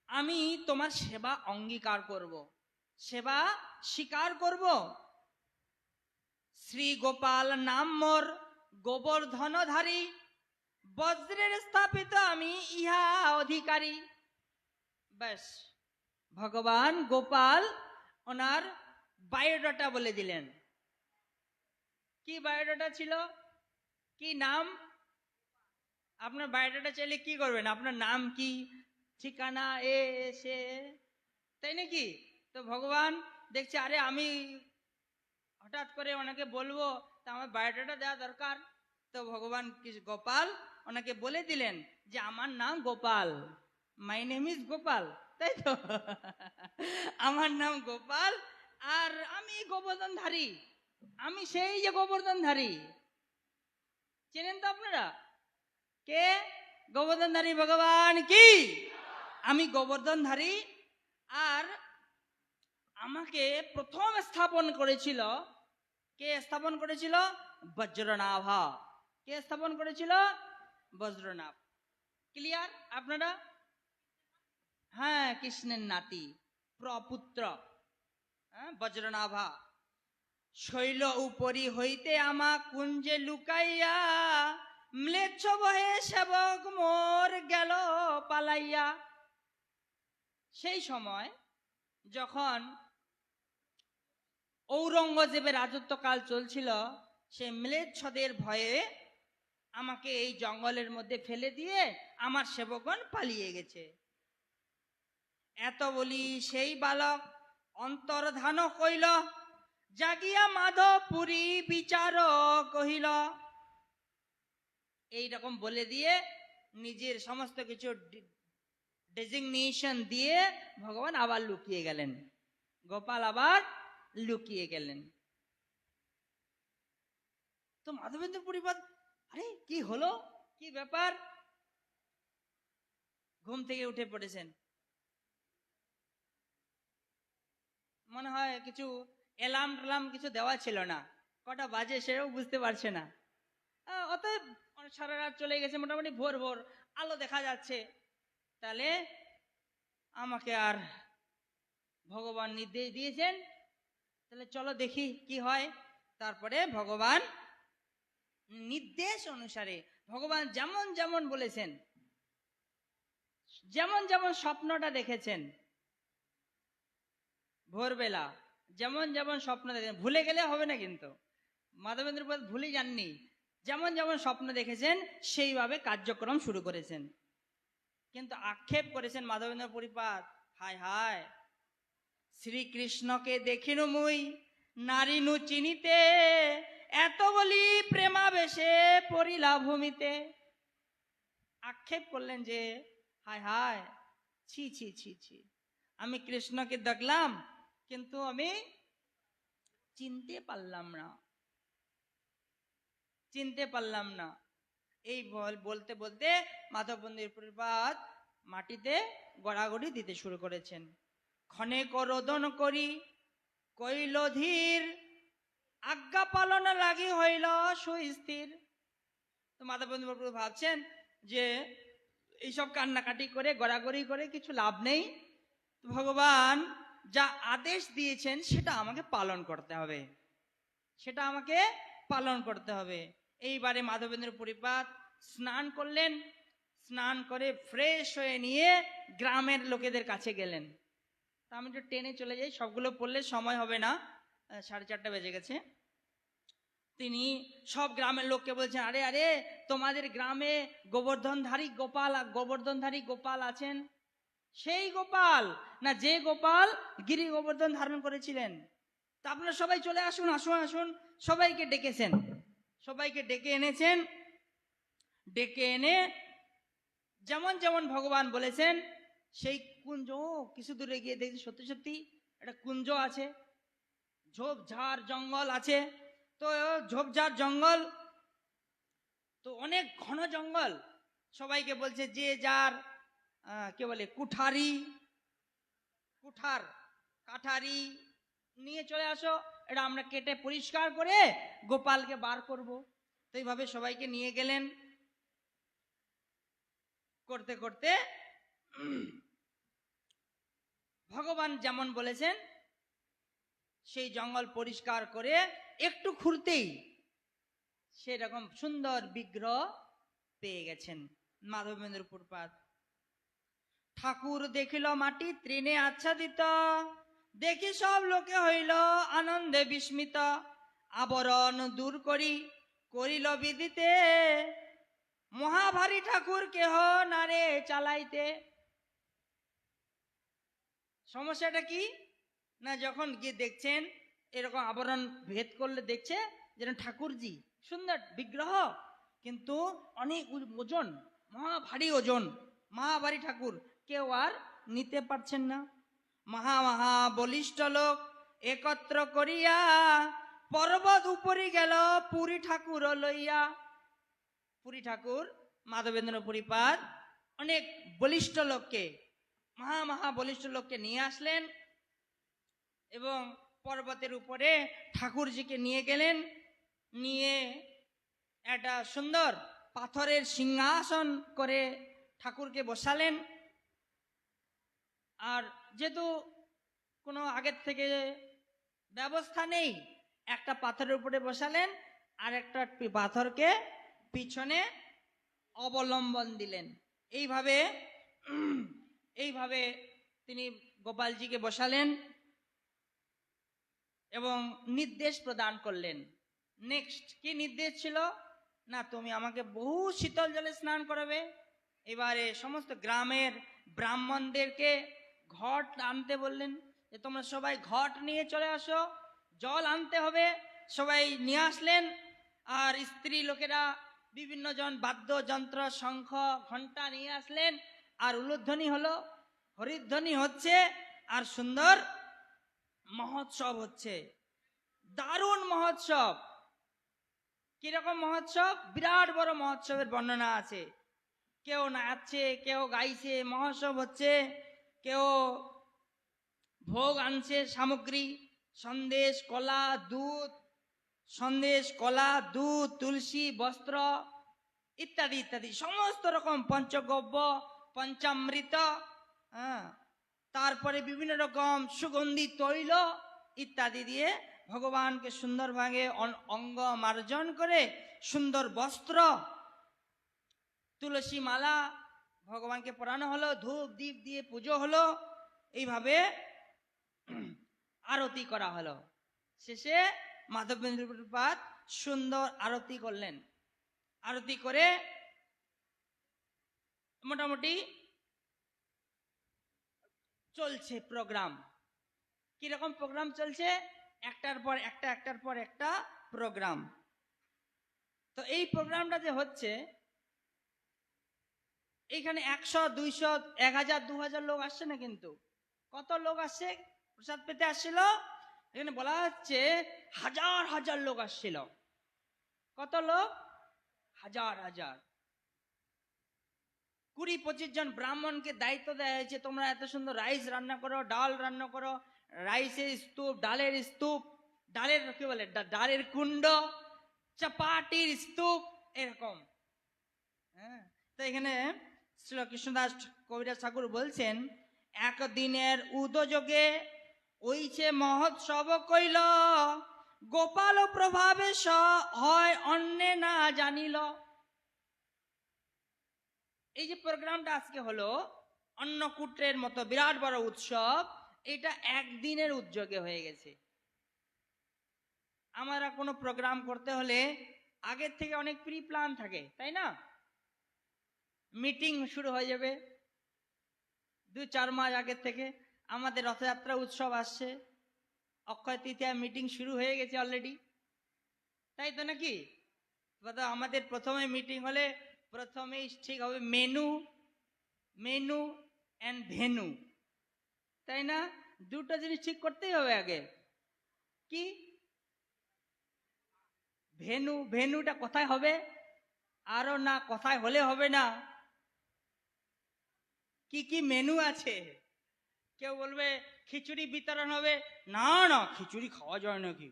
S1: আমি তোমার সেবা অঙ্গীকার করব, সেবা স্বীকার করব। শ্রী গোপাল নাম মোর গোবর্ধনধারী, বজ্রের স্থাপিত আমি ইহা অধিকারী। ব্যাস, ভগবান গোপাল ওনার বায়োডাটা বলে দিলেন। কি বায়োডাটা ছিল? কি নাম? আপনার বায়োডাটা চাইলে কি করবেন? আপনার নাম কি, ঠিকানা, সে, তাই নাকি? তো ভগবান দেখছে আরে আমি হঠাৎ করে ওনাকে বলবো, তা আমার বায়োডাটা দেওয়া দরকার। তো ভগবান গোপাল ওনাকে বলে দিলেন যে আমার নাম Gopal, my name is Gopal, তাই তো? আমার নাম গোপাল, আর আমি গোবর্ধনধারী, আমি সেই যে গোবর্ধনধারী, চেনেন তো আপনারা? কে গোবর্ধনধারী? ভগবান কি? আমি গোবর্ধনধারী, আর আমাকে প্রথম স্থাপন করেছিল, কে স্থাপন করেছিল? বজ্রনাভা। কে স্থাপন করেছিল? বজ্রনাভ। ক্লিয়ার আপনারা? হ্যাঁ, কৃষ্ণের নাতি, প্রপুত্র, বজ্রনাভা। শৈল উপরি হইতে আমা কুঞ্জে লুকাইয়া, ম্লেচ্ছ বহে সেবক মোর গেল পালাইয়া। সেই সময় যখন ঔরঙ্গজেবের রাজত্বকাল চলছিল, সে ম্লেচ্ছদের ভয়ে আমাকে এই জঙ্গলের মধ্যে ফেলে দিয়ে আমার সেবকগণ পালিয়ে গেছে। এত বলি সেই বালক অন্তর্ধান কইল, জাগিয়া মাধবপুরী বিচার কহিল। এইরকম বলে দিয়ে নিজের সমস্ত কিছু ডেজিগনেশন দিয়ে ভগবান আবার লুকিয়ে গেলেন। গোপাল আবার লুকিয়ে গেলেন। তো মাধবেন্দ্র পরিপাত, আরে কি হলো, কি ব্যাপার? ঘুম থেকে উঠে পড়েছেন, মনে হয় কিছু অ্যালার্ম টালার্ম কিছু দেওয়া ছিল না, কটা বাজে সেও বুঝতে পারছে না। অতএব সারা রাত চলে গেছে, মোটামুটি ভোর ভোর আলো দেখা যাচ্ছে। তাহলে আমাকে আর ভগবান নির্দেশ দিয়েছেন, তাহলে চলো দেখি কি হয়। তারপরে ভগবান নির্দেশ অনুসারে ভগবান যেমন যেমন বলেছেন, যেমন যেমন স্বপ্নটা দেখেছেন ভোরবেলা, যেমন যেমন স্বপ্ন দেখেছেন, ভুলে গেলে হবে না কিন্তু, মাধবেন্দ্র প্রসাদ ভুলে যাননি। যেমন যেমন স্বপ্ন দেখেছেন সেইভাবে কার্যক্রম শুরু করেছেন। কিন্তু আক্ষেপ করেছেন মাধবেন্দ্র পরিপাত, হায় হায়, শ্রীকৃষ্ণকে দেখিনু মুই নারী নু চিনিতে, এত বলি প্রেমাবেশে পড়িলা ভূমিতে। আক্ষেপ করলেন যে হায় হায়, ছি ছি ছি ছি, আমি কৃষ্ণকে দেখলাম কিন্তু আমি চিনতে পারলাম না, চিনতে পারলাম না। এই বলতে বলতে মাধবেন্দ্র পরিপাত মাটিতে গড়াগড়ি দিতে শুরু করেছেন। ক্ষণে রোদন করি কইল ধীর, আজ্ঞা পালন লাগি হইল সুস্থির। তো মাধবেন্দ্র প্রভু ভাবছেন যে এইসব কান্নাকাটি করে গড়াগড়ি করে কিছু লাভ নেই, ভগবান যা আদেশ দিয়েছেন সেটা আমাকে পালন করতে হবে, সেটা আমাকে পালন করতে হবে। এইবারে মাধবেন্দ্র পরিপাত স্নান করলেন, স্নান করে ফ্রেশ হয়ে নিয়ে গ্রামের লোকেদের কাছে গেলেন। তা আমি একটু টেনে চলে যাই, সবগুলো পড়লে সময় হবে না, 4:30 বেজে গেছে। তিনি সব গ্রামের লোককে বলছেন, আরে আরে তোমাদের গ্রামে গোবর্ধনধারী গোপাল আছেন? সেই গোপাল না যে গোপাল গিরি গোবর্ধন ধারণ করেছিলেন? তা আপনারা সবাই চলে আসুন, আসুন আসুন। সবাইকে ডেকেছেন, সবাইকে ডেকে এনেছেন। ডেকে এনে যেমন যেমন ভগবান বলেছেন সেই কুঞ্জ, কিছু দূরে গিয়ে দেখছি সত্যি সত্যি একটা কুঞ্জ আছে, ঝোপঝাড় জঙ্গল আছে। তো ঝোপঝাড় জঙ্গল তো অনেক ঘন জঙ্গল। সবাইকে বলছে যে যার কে বলে কাঠারি নিয়ে চলে আসো, এটা আমরা কেটে পরিষ্কার করে গোপালকে বার করব। তো এইভাবে সবাইকে নিয়ে গেলেন। করতে করতে ভগবান যেমন বলেছেন সেই জঙ্গল পরিষ্কার করে একটু খুঁড়তেই সেরকম সুন্দর বিগ্রহ পেয়ে গেছেন মাধবেন্দ্র পরিপাত। ঠাকুর দেখিল মাটি তৃণে আচ্ছাদিত, দেখি সব লোকে হইল আনন্দে বিস্মিত। আবরণ দূর করিল বিদিতে, মহাভারী ঠাকুর কেহ নারে চালাইতে। সমস্যাটা কি না, যখন গিয়ে দেখছেন এরকম আবরণ ভেদ করলে দেখছে যেন ঠাকুরজি সুন্দর বিগ্রহ, কিন্তু অনেক ওজন, মহাভারী ওজন, মহাভারী ঠাকুর, কেউ আর নিতে পারছেন না। মহা বলিষ্ঠ লোক একত্র করিয়া পর্বত উপরে গেল পুরী ঠাকুর লইয়া। পুরী ঠাকুর মাধবেন্দ্র পরিপাত অনেক বলিষ্ঠ লোককে, মহা বলিষ্ঠ লোককে নিয়ে আসলেন এবং পর্বতের উপরে ঠাকুরজিকে নিয়ে গেলেন। নিয়ে একটা সুন্দর পাথরের সিংহাসন করে ঠাকুরকে বসালেন। আর যেহেতু কোনো আগের থেকে ব্যবস্থা নেই, একটা পাথরের উপরে বসালেন আর একটা পাথরকে পিছনে অবলম্বন দিলেন। এইভাবে তিনি গোপালজিকে বসালেন এবং নির্দেশ প্রদান করলেন। নেক্সট কি নির্দেশ ছিল না তুমি আমাকে বহু শীতল জলে স্নান করাবে। এবারে সমস্ত গ্রামের ব্রাহ্মণদেরকে ঘট আনতে বললেন, যে তোমরা সবাই ঘট নিয়ে চলে আসো, জল আনতে হবে। সবাই নিয়ে আসলেন। আর স্ত্রী লোকেরা বিভিন্ন জন বাদ্যযন্ত্র, শঙ্খ, ঘণ্টা নিয়ে আসলেন। আর উলুধ্বনি হলো, হরিধ্বনি হচ্ছে, আর সুন্দর মহোৎসব হচ্ছে। দারুণ মহোৎসব। কিরকম মহোৎসব? বিরাট বড় মহোৎসবের বর্ণনা আছে। কেউ নাচছে, কেউ গাইছে, মহোৎসব হচ্ছে। কেউ ভোগ আনছে সামগ্রী, সন্দেশ, কলা, দুধ, সন্দেশ, কলা, দুধ, তুলসী, বস্ত্র ইত্যাদি ইত্যাদি সমস্ত রকম পঞ্চগব্য, পঞ্চামৃত, হ্যাঁ, তারপরে বিভিন্ন রকম সুগন্ধি তৈল ইত্যাদি দিয়ে ভগবানকে সুন্দরভাবে অঙ্গ মার্জন করে সুন্দর বস্ত্র, তুলসী মালা ভগবানকে পরানো হলো, ধূপ দীপ দিয়ে পুজো হলো। এইভাবে আরতি করা হলো। শেষে মাধবেন্দ্র প্রভুপাদ সুন্দর আরতি করলেন। আরতি করে মোটামুটি চলছে প্রোগ্রাম। কিরকম প্রোগ্রাম চলছে? একটার পর একটা, একটার পর একটা প্রোগ্রাম। তো এই প্রোগ্রামটা যে হচ্ছে, এইখানে 100, 200, 1000, 2000 লোক আসছে না, কিন্তু কত লোক আসছে প্রসাদ পেতে আসছিল? এখানে বলা হচ্ছে হাজার হাজার লোক আসছিল। কত লোক? হাজার হাজার। 20-25 জন ব্রাহ্মণকে দায়িত্ব দেওয়া হয়েছে, তোমরা এত সুন্দর রাইস রান্না করো, ডাল রান্না করো, রাইসের স্তূপ, ডালের স্তূপ, ডালের কি বলে, ডালের কুণ্ড, চাপাটির স্তূপ, এরকম। হ্যাঁ, তো এখানে শ্রী কৃষ্ণদাস কবিরাজ ঠাকুর বলছেন, একদিনের উদযোগে ওইছে মহোৎসব কইল, গোপাল প্রভাবে হয় অন্যে না জানিল। এই যে প্রোগ্রামটা আজকে হলো, অন্নকূটের মতো বিরাট বড় উৎসব, এটা একদিনের উদ্যোগে হয়ে গেছে। আমরা কোনো প্রোগ্রাম করতে হলে আগের থেকে অনেক প্রি প্ল্যান থাকে, তাই না? মিটিং শুরু হয়ে যাবে 2-4 মাস আগের থেকে। আমাদের রথযাত্রা উৎসব আসছে, অক্ষয় তৃতীয়া মিটিং শুরু হয়ে গেছে অলরেডি, তাই তো নাকি? আমাদের প্রথমে মিটিং হলে প্রথমেই ঠিক হবে মেনু অ্যান্ড ভেনু, তাই না? দুটো জিনিস ঠিক করতেই হবে আগে। কি ভেনুটা কোথায় হবে? আরো না, কোথায় হলে হবে না, কি কি মেনু আছে? কেউ বলবে খিচুড়ি বিতরণ হবে, না না খিচুড়ি খাওয়া যায় নাকি?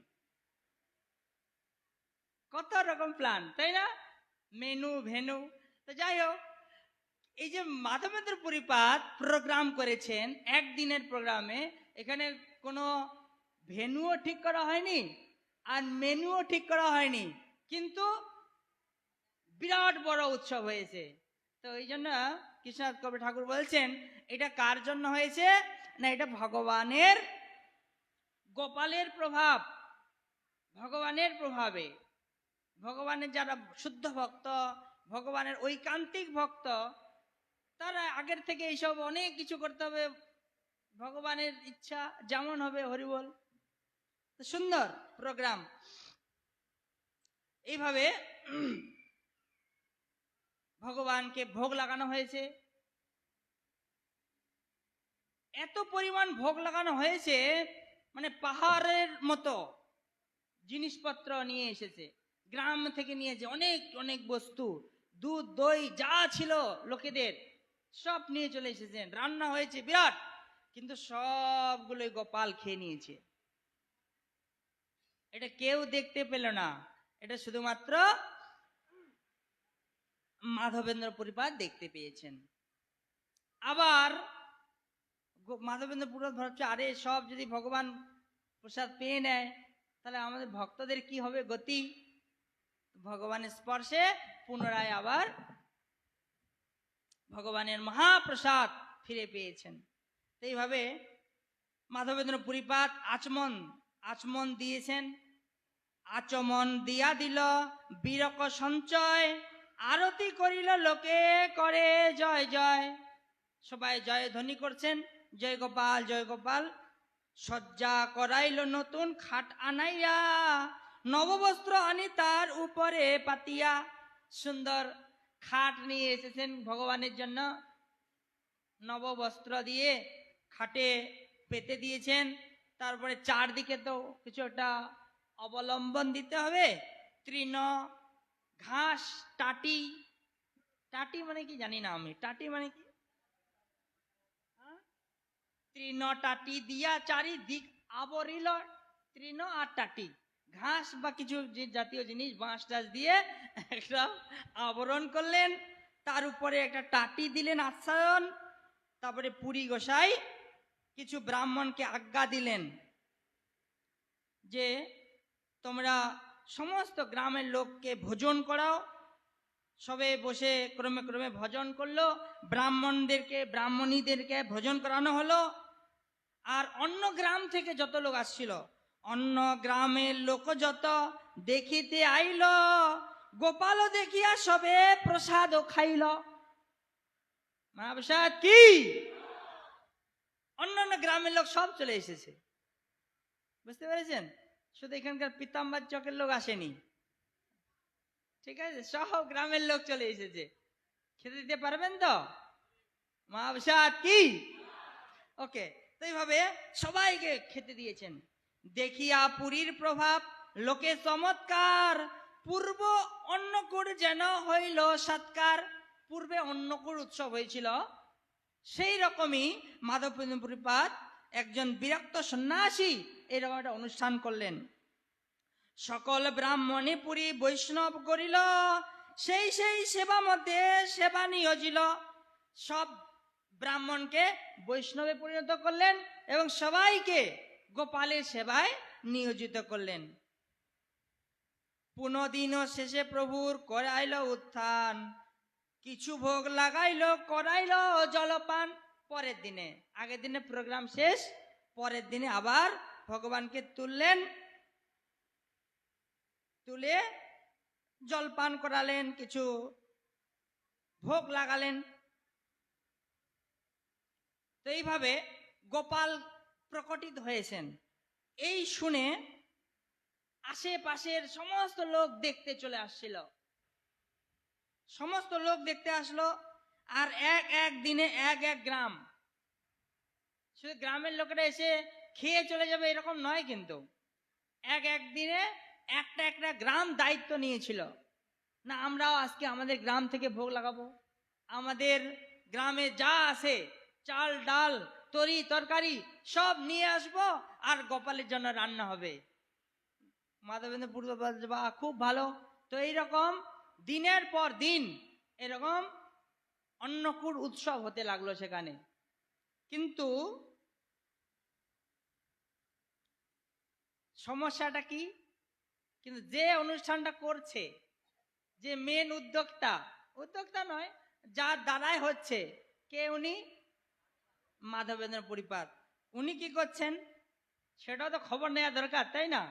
S1: কত রকম প্ল্যান, তাই না? Menu venue. তো যাই হোক, এই যে মাধবেন্দ্র পুরীপাদ প্রোগ্রাম করেছেন একদিনের প্রোগ্রামে, এখানে কোনো ভেনুও ঠিক করা হয়নি আর মেনুও ঠিক করা হয়নি, কিন্তু বিরাট বড় উৎসব হয়েছে। তো এই জন্য কৃষ্ণনাথ কবি ঠাকুর বলছেন, এটা কার জন্য হয়েছে না, এটা ভগবানের, গোপালের প্রভাব, ভগবানের প্রভাবে। ভগবানের যারা শুদ্ধ ভক্ত, ভগবানের ঐকান্তিক ভক্ত, তারা আগের থেকে এইসব অনেক কিছু করতে হবে, ভগবানের ইচ্ছা যেমন হবে, হরিবল। সুন্দর প্রোগ্রাম। এইভাবে ভগবানকে ভোগ লাগানো হয়েছে। এত পরিমাণ ভোগ লাগানো হয়েছে, মানে পাহাড়ের মতো জিনিসপত্র নিয়ে এসেছে, গ্রাম থেকে নিয়েছে অনেক অনেক বস্তু, দুধ দই যা ছিল লোকেদের সব নিয়ে চলে এসেছেন। রান্না হয়েছে বিরাট, কিন্তু সবগুলোই গোপাল খেয়ে নিয়েছে। এটা কেউ দেখতে পেল না, এটা শুধুমাত্র মাধবেন্দ্র পুরীপাদ দেখতে পেয়েছেন। আবার মাধবেন্দ্র পুরীপাদ ভাবছে, আরে সব যদি ভগবান প্রসাদ পেয়ে নেয়, তাহলে আমাদের ভক্তদের কি হবে গতি? ভগবানের স্পর্শে পুনরায় আবার ভগবানের মহাপ্রসাদ ফিরে পেয়েছেন। এইভাবে মাধবেন্দ্র পুরীপাদ আচমন দিয়েছেন। আচমন দিয়া দিল বীরক সঞ্চয়, আরতি করিল লোকে করে জয় জয়। সবাই জয় ধ্বনি করছেন, জয় গোপাল জয় গোপাল। সজ্জা করাইল নতুন খাট আনাইয়া, নববস্ত্র আনি তার উপরে পাতিয়া। সুন্দর খাট নিয়ে এসেছেন ভগবানের জন্য, নববস্ত্র দিয়ে খাটে পেতে দিয়েছেন। তারপরে চারদিকে তো কিছু একটা অবলম্বন দিতে হবে, তৃণ ঘাস, টাটি। টাটি মানে কি জানি না আমি, টাটি মানে কি? তৃণ টাটি দিয়া চারিদিক আবরিল, তৃণ আর টাটি, ঘাস বা কিছু জাতীয় জিনিস বাঁশ টাস দিয়ে একটা আবরণ করলেন, তার উপরে একটা টাটি দিলেন আচ্ছাদন। তারপরে পুরী গোসাই কিছু ব্রাহ্মণকে আজ্ঞা দিলেন যে তোমরা সমস্ত গ্রামের লোককে ভোজন করাও। সবে বসে ক্রমে ক্রমে ভজন করলো, ব্রাহ্মণদেরকে ব্রাহ্মণীদেরকে ভোজন করানো হলো। আর অন্য গ্রাম থেকে যত লোক আসছিল, অন্য গ্রামের লোক যত দেখিতে আইল, গোপাল দেখিয়া সবে প্রসাদ খাইল। মহাপ্রসাদ কি? অন্যান্য গ্রামের লোক সব চলে এসেছে, বুঝতে পেরেছেন? শুধু এখানকার পিতাম্বার চকের লোক আসেনি, ঠিক আছে? সব গ্রামের লোক চলে এসেছে। খেতে দিতে পারবেন তো? মহাপ্রসাদ কি? ওকে। তো এইভাবে সবাইকে খেতে দিয়েছেন। দেখিয়া পুরীর প্রভাব লোকে চমৎকার, পূর্ব অন্নকূট যেন হইল সৎকার। পূর্বে অন্নকূট উৎসব হয়েছিল, সেই রকমই মাধবপুরীপাদ একজন বিরক্ত সন্ন্যাসী এরকম একটা অনুষ্ঠান করলেন। সকল ব্রাহ্মণে পুরী বৈষ্ণব করিল, সেই সেই সেবা মধ্যে সেবা নিয়োজিল। সব ব্রাহ্মণকে বৈষ্ণবে পরিণত করলেন এবং সবাইকে গোপালের সেবায় নিয়োজিত করলেন। পুনদিন শেষে প্রভুর করাইল উত্থান, কিছু ভোগ লাগাইল করাইল জলপান। পরের দিনে, আগের দিনে প্রোগ্রাম শেষ, পরের দিনে আবার ভগবানকে তুললেন, তুলে জলপান করালেন, কিছু ভোগ লাগালেন। তো এইভাবে গোপাল প্রকটিত হয়েছেন। এই শুনে আশেপাশের সমস্ত লোক দেখতে চলে আসছিল, সমস্ত লোক দেখতে আসলো। আর এক এক দিনে এক এক গ্রাম, শুধু গ্রামের লোকেরা এসে খেয়ে চলে যাবে এরকম নয়, কিন্তু এক এক দিনে একটা একটা গ্রাম দায়িত্ব নিয়েছিল, না আমরাও আজকে আমাদের গ্রাম থেকে ভোগ লাগাবো, আমাদের গ্রামে যা আছে চাল ডাল তরি তরকারি সব নিয়ে আসবো আর গোপালের জন্য রান্না হবে। মাধবেন্দ্র পূর্ব খুব ভালো। তো এইরকম দিনের পর দিন এরকম অন্নকূট উৎসব হতে লাগলো সেখানে। কিন্তু সমস্যাটা কি? কিন্তু যে অনুষ্ঠানটা করছে, যে মেন উদ্যোক্তা, উদ্যোক্তা নয়, যার দ্বারাই হচ্ছে, কে উনি? মাধবেন্দ্র পরিপাত। উনি কি করছেন সেটাও তো খবর নেওয়া দরকার, তাই না?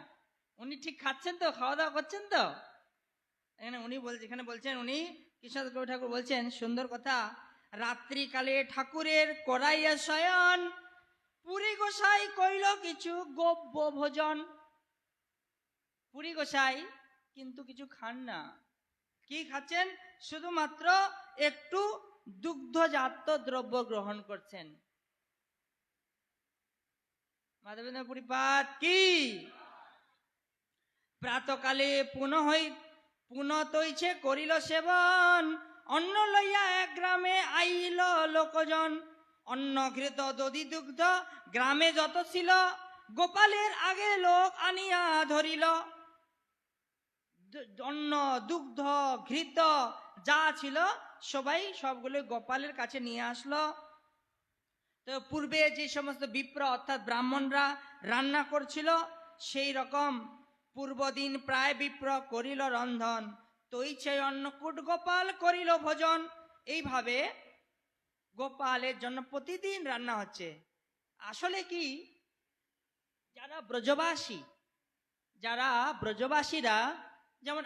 S1: উনি ঠিক খাচ্ছেন তো, খাওয়া দাওয়া করছেন তো? এখানে উনি বলছেন, এখানে বলছেন উনি কৃষ্ণ কবি ঠাকুর বলছেন সুন্দর কথা, রাত্রিকালে ঠাকুরের করাইয়া শয়ন, পুরী গোসাই কইল কিছু গব্য ভোজন। পুরী গোসাই কিন্তু কিছু খান না। কি খাচ্ছেন? শুধুমাত্র একটু দুগ্ধজাত দ্রব্য গ্রহণ করছেন। মাধবেন্দ্র পরিপাত কি? প্রাতকালে পুনঃ করিল সেবন, অন্ন লইয়া এক গ্রামে আইল লোকজন। অন্ন ঘৃত দধি দুগ্ধ গ্রামে যত ছিল, গোপালের আগে লোক আনিয়া ধরিল। অন্ন দুগ্ধ ঘৃত যা ছিল সবাই সবগুলো গোপালের কাছে নিয়ে আসলো। তো পূর্বে যে সমস্ত বিপ্র অর্থাৎ ব্রাহ্মণরা রান্না করছিল, সেই রকম পূর্বদিন প্রায় বিপ্র করিল রন্ধন, তৈছে অন্নকূট গোপাল করিল ভোজন। এইভাবে গোপালের জন্য প্রতিদিন রান্না হচ্ছে। আসলে কি, যারা ব্রজবাসী যারা ব্রজবাসীরা, যেমন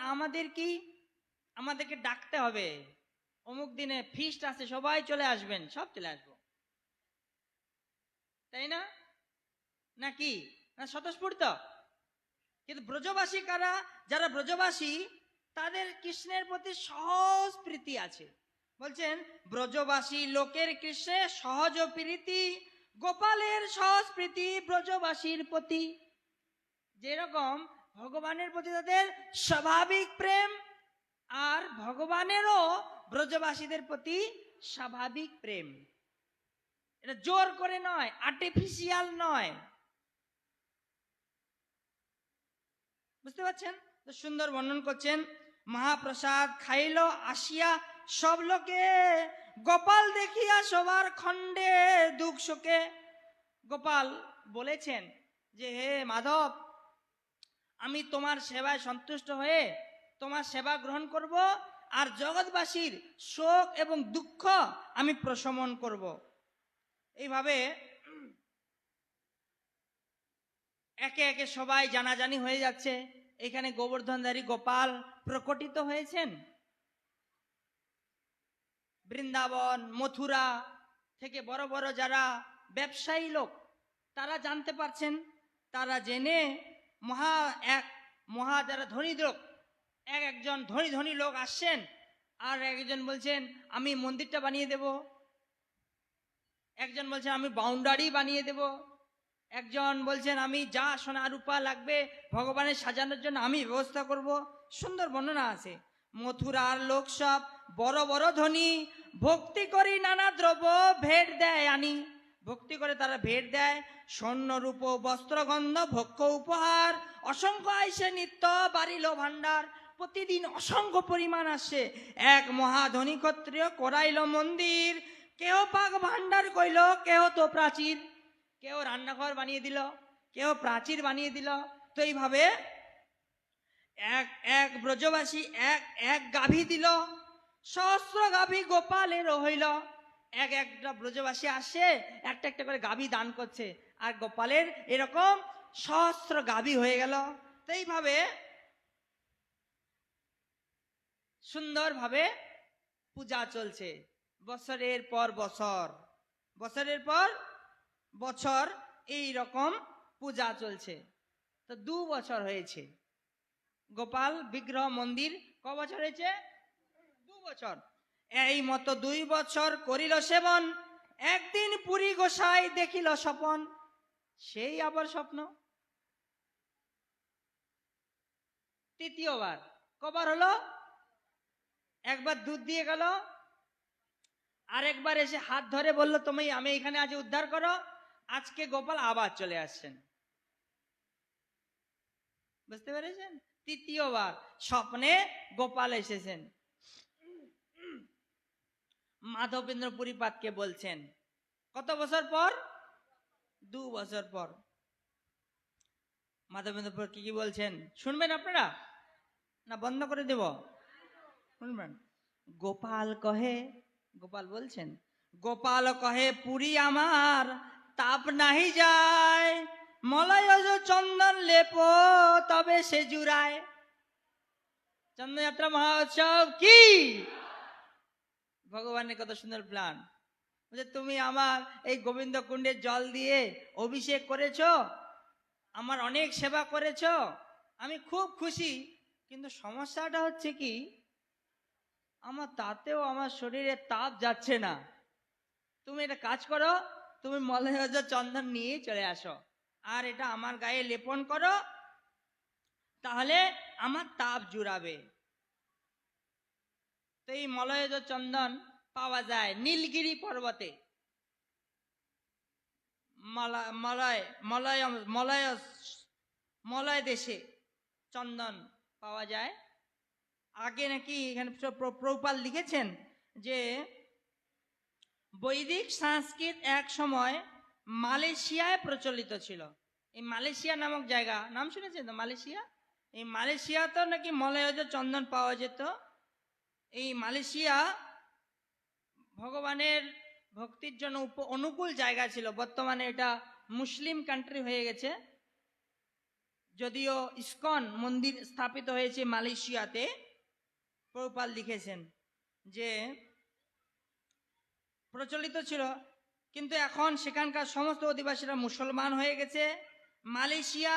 S1: আমাদেরকে ডাকতে হবে, অমুক দিনে ফিস্ট আছে, সবাই চলে আসবেন, সব চলে আসবো, তাই না? নাকি না স্বতঃস্ফূর্ত? কিন্তু ব্রজবাসী কারা? যারা ব্রজবাসী তাদের কৃষ্ণের প্রতি সহজ প্রীতি আছে। বলছেন ব্রজবাসী লোকের কৃষ্ণে সহজ প্রীতি, গোপালের সহজ প্রীতি ব্রজবাসীর প্রতি। যেরকম ভগবানের প্রতি তাদের স্বাভাবিক প্রেম, আর ভগবানেরও ব্রজবাসীদের প্রতি স্বাভাবিক প্রেম। এটা জোর করে নয়, আর্টিফিশিয়াল নয়। বুঝতে পারছেন? তো সুন্দর বর্ণন করছেন, মহাপ্রসাদ খাইল আসিয়া সব লোকে, গোপাল দেখিয়া সবার খণ্ডে দুঃখ শোকে। গোপাল বলেছেন যে হে মাধব, আমি তোমার সেবায় সন্তুষ্ট হয়ে তোমার সেবা গ্রহণ করব, আর জগৎবাসীর শোক এবং দুঃখ আমি প্রশমন করব। এইভাবে একে একে সবাই জানাজানি হয়ে যাচ্ছে। এখানে গোবর্ধনধারী গোপাল প্রকটিত হয়েছেন। বৃন্দাবন মথুরা থেকে বড় বড় যারা ব্যবসায়ী লোক, তারা জানতে পারছেন, তারা জেনে মহা যারা ধনী লোক, একজন ধনী ধনী লোক আসছেন, আর একজন বলছেন আমি মন্দিরটা বানিয়ে দেব, একজন বলছেন আমি বাউন্ডারি বানিয়ে দেব, একজন বলছেন আমি যা সোনা রূপা লাগবে ভগবানের সাজানোর জন্য আমি ব্যবস্থা করব। সুন্দর বর্ণনা আছে। মথুরার লোক সব বড় বড় ধনী, ভক্তি করি নানা দ্রব্য ভেট দেয় আনি। ভক্তি করে তারা ভেট দেয়, স্বর্ণ রূপ বস্ত্রগন্ধ ভক্ষ উপহার, অসংখ্য আইসে নিত্য বাড়িল ভান্ডার। প্রতিদিন অসংখ্য পরিমাণ আসে। এক মহাধনী ক্ষত্রিয় করাইল মন্দির, কেহ পাক ভান্ডার কইল, কেহ তো প্রাচীর। কেউ রান্নাঘর বানিয়ে দিল, কেউ প্রাচীর বানিয়ে দিল। তো এইভাবে এক এক ব্রজবাসী এক এক গাভী দিল, সহস্র গাভী গোপালের হইল। এক একটা ব্রজবাসী আসে, একটা একটা করে গাভী দান করছে, আর গোপালের এরকম সহস্র গাভী হয়ে গেল। তো এইভাবে সুন্দরভাবে পূজা চলছে, বছরের পর বছর, বছরের পর বছর এই রকম পূজা চলছে। তো 2 বছর হয়েছে গোপাল বিগ্রহ মন্দির। ক বছর হয়েছে? 2 বছর। এই মতো 2 বছর করিল সেবন, একদিন পুরী গোসাই দেখিল স্বপন। সেই আবার স্বপ্ন। তৃতীয়বার। কবার হলো? একবার দুধ দিয়ে গেল, আরেকবার এসে হাত ধরে বলল তুমি আমি এখানে আজ উদ্ধার করো। আজকে গোপাল আবার চলে আসছেন। বুঝতে পেরেছেন? তৃতীয়বার স্বপ্নে গোপাল এসেছেন। মাধবেন্দ্র পুরীপাদকে বলছেন কত বছর পর? 2 বছর পর। মাধবেন্দ্র পুরী কি বলছেন শুনবেন আপনারা, না বন্ধ করে দেব? শুনবেন। গোপাল কহে, গোপাল বলছেন, গোপাল কহে পুরী আমার তাপ নাহি যায়, মলয় চন্দন লেপ তবে সে জুড়ায়। চন্দ্রযাত্রা মহোৎসব কি! ভগবানের কত সুন্দর প্ল্যান। বলছে তুমি আমার এই গোবিন্দ কুণ্ডের জল দিয়ে অভিষেক করেছো, আমার অনেক সেবা করেছো, আমি খুব খুশি, কিন্তু সমস্যাটা হচ্ছে কি আমার তাতেও আমার শরীরে তাপ যাচ্ছে না। তুমি এটা কাজ করো, তুমি মলয় চন্দন নিয়ে চলে আসো, আর এটা আমার গায়ে লেপন করো, তাহলে আমার তাপ জুড়াবে। তো এই মলয় চন্দন পাওয়া যায় নীলগিরি পর্বতে। মলয় দেশে চন্দন পাওয়া যায়। আগে নাকি এখানে প্রভুপাদ লিখেছেন যে বৈদিক সংস্কৃত এক সময় মালয়েশিয়ায় প্রচলিত ছিল। এই মালয়েশিয়া নামক জায়গা নাম শুনেছেন তো? মালয়েশিয়া। এই মালয়েশিয়াতেও নাকি মলয়জ চন্দন পাওয়া যেত। এই মালয়েশিয়া ভগবানের ভক্তির জন্য অনুকূল জায়গা ছিল। বর্তমানে এটা মুসলিম কান্ট্রি হয়ে গেছে। যদিও ইস্কন মন্দির স্থাপিত হয়েছে মালয়েশিয়াতে, প্রভুপাদ লিখেছেন যে প্রচলিত ছিল, কিন্তু এখন সেখানকার সমস্ত অধিবাসীরা মুসলমান হয়ে গেছে। মালয়েশিয়া,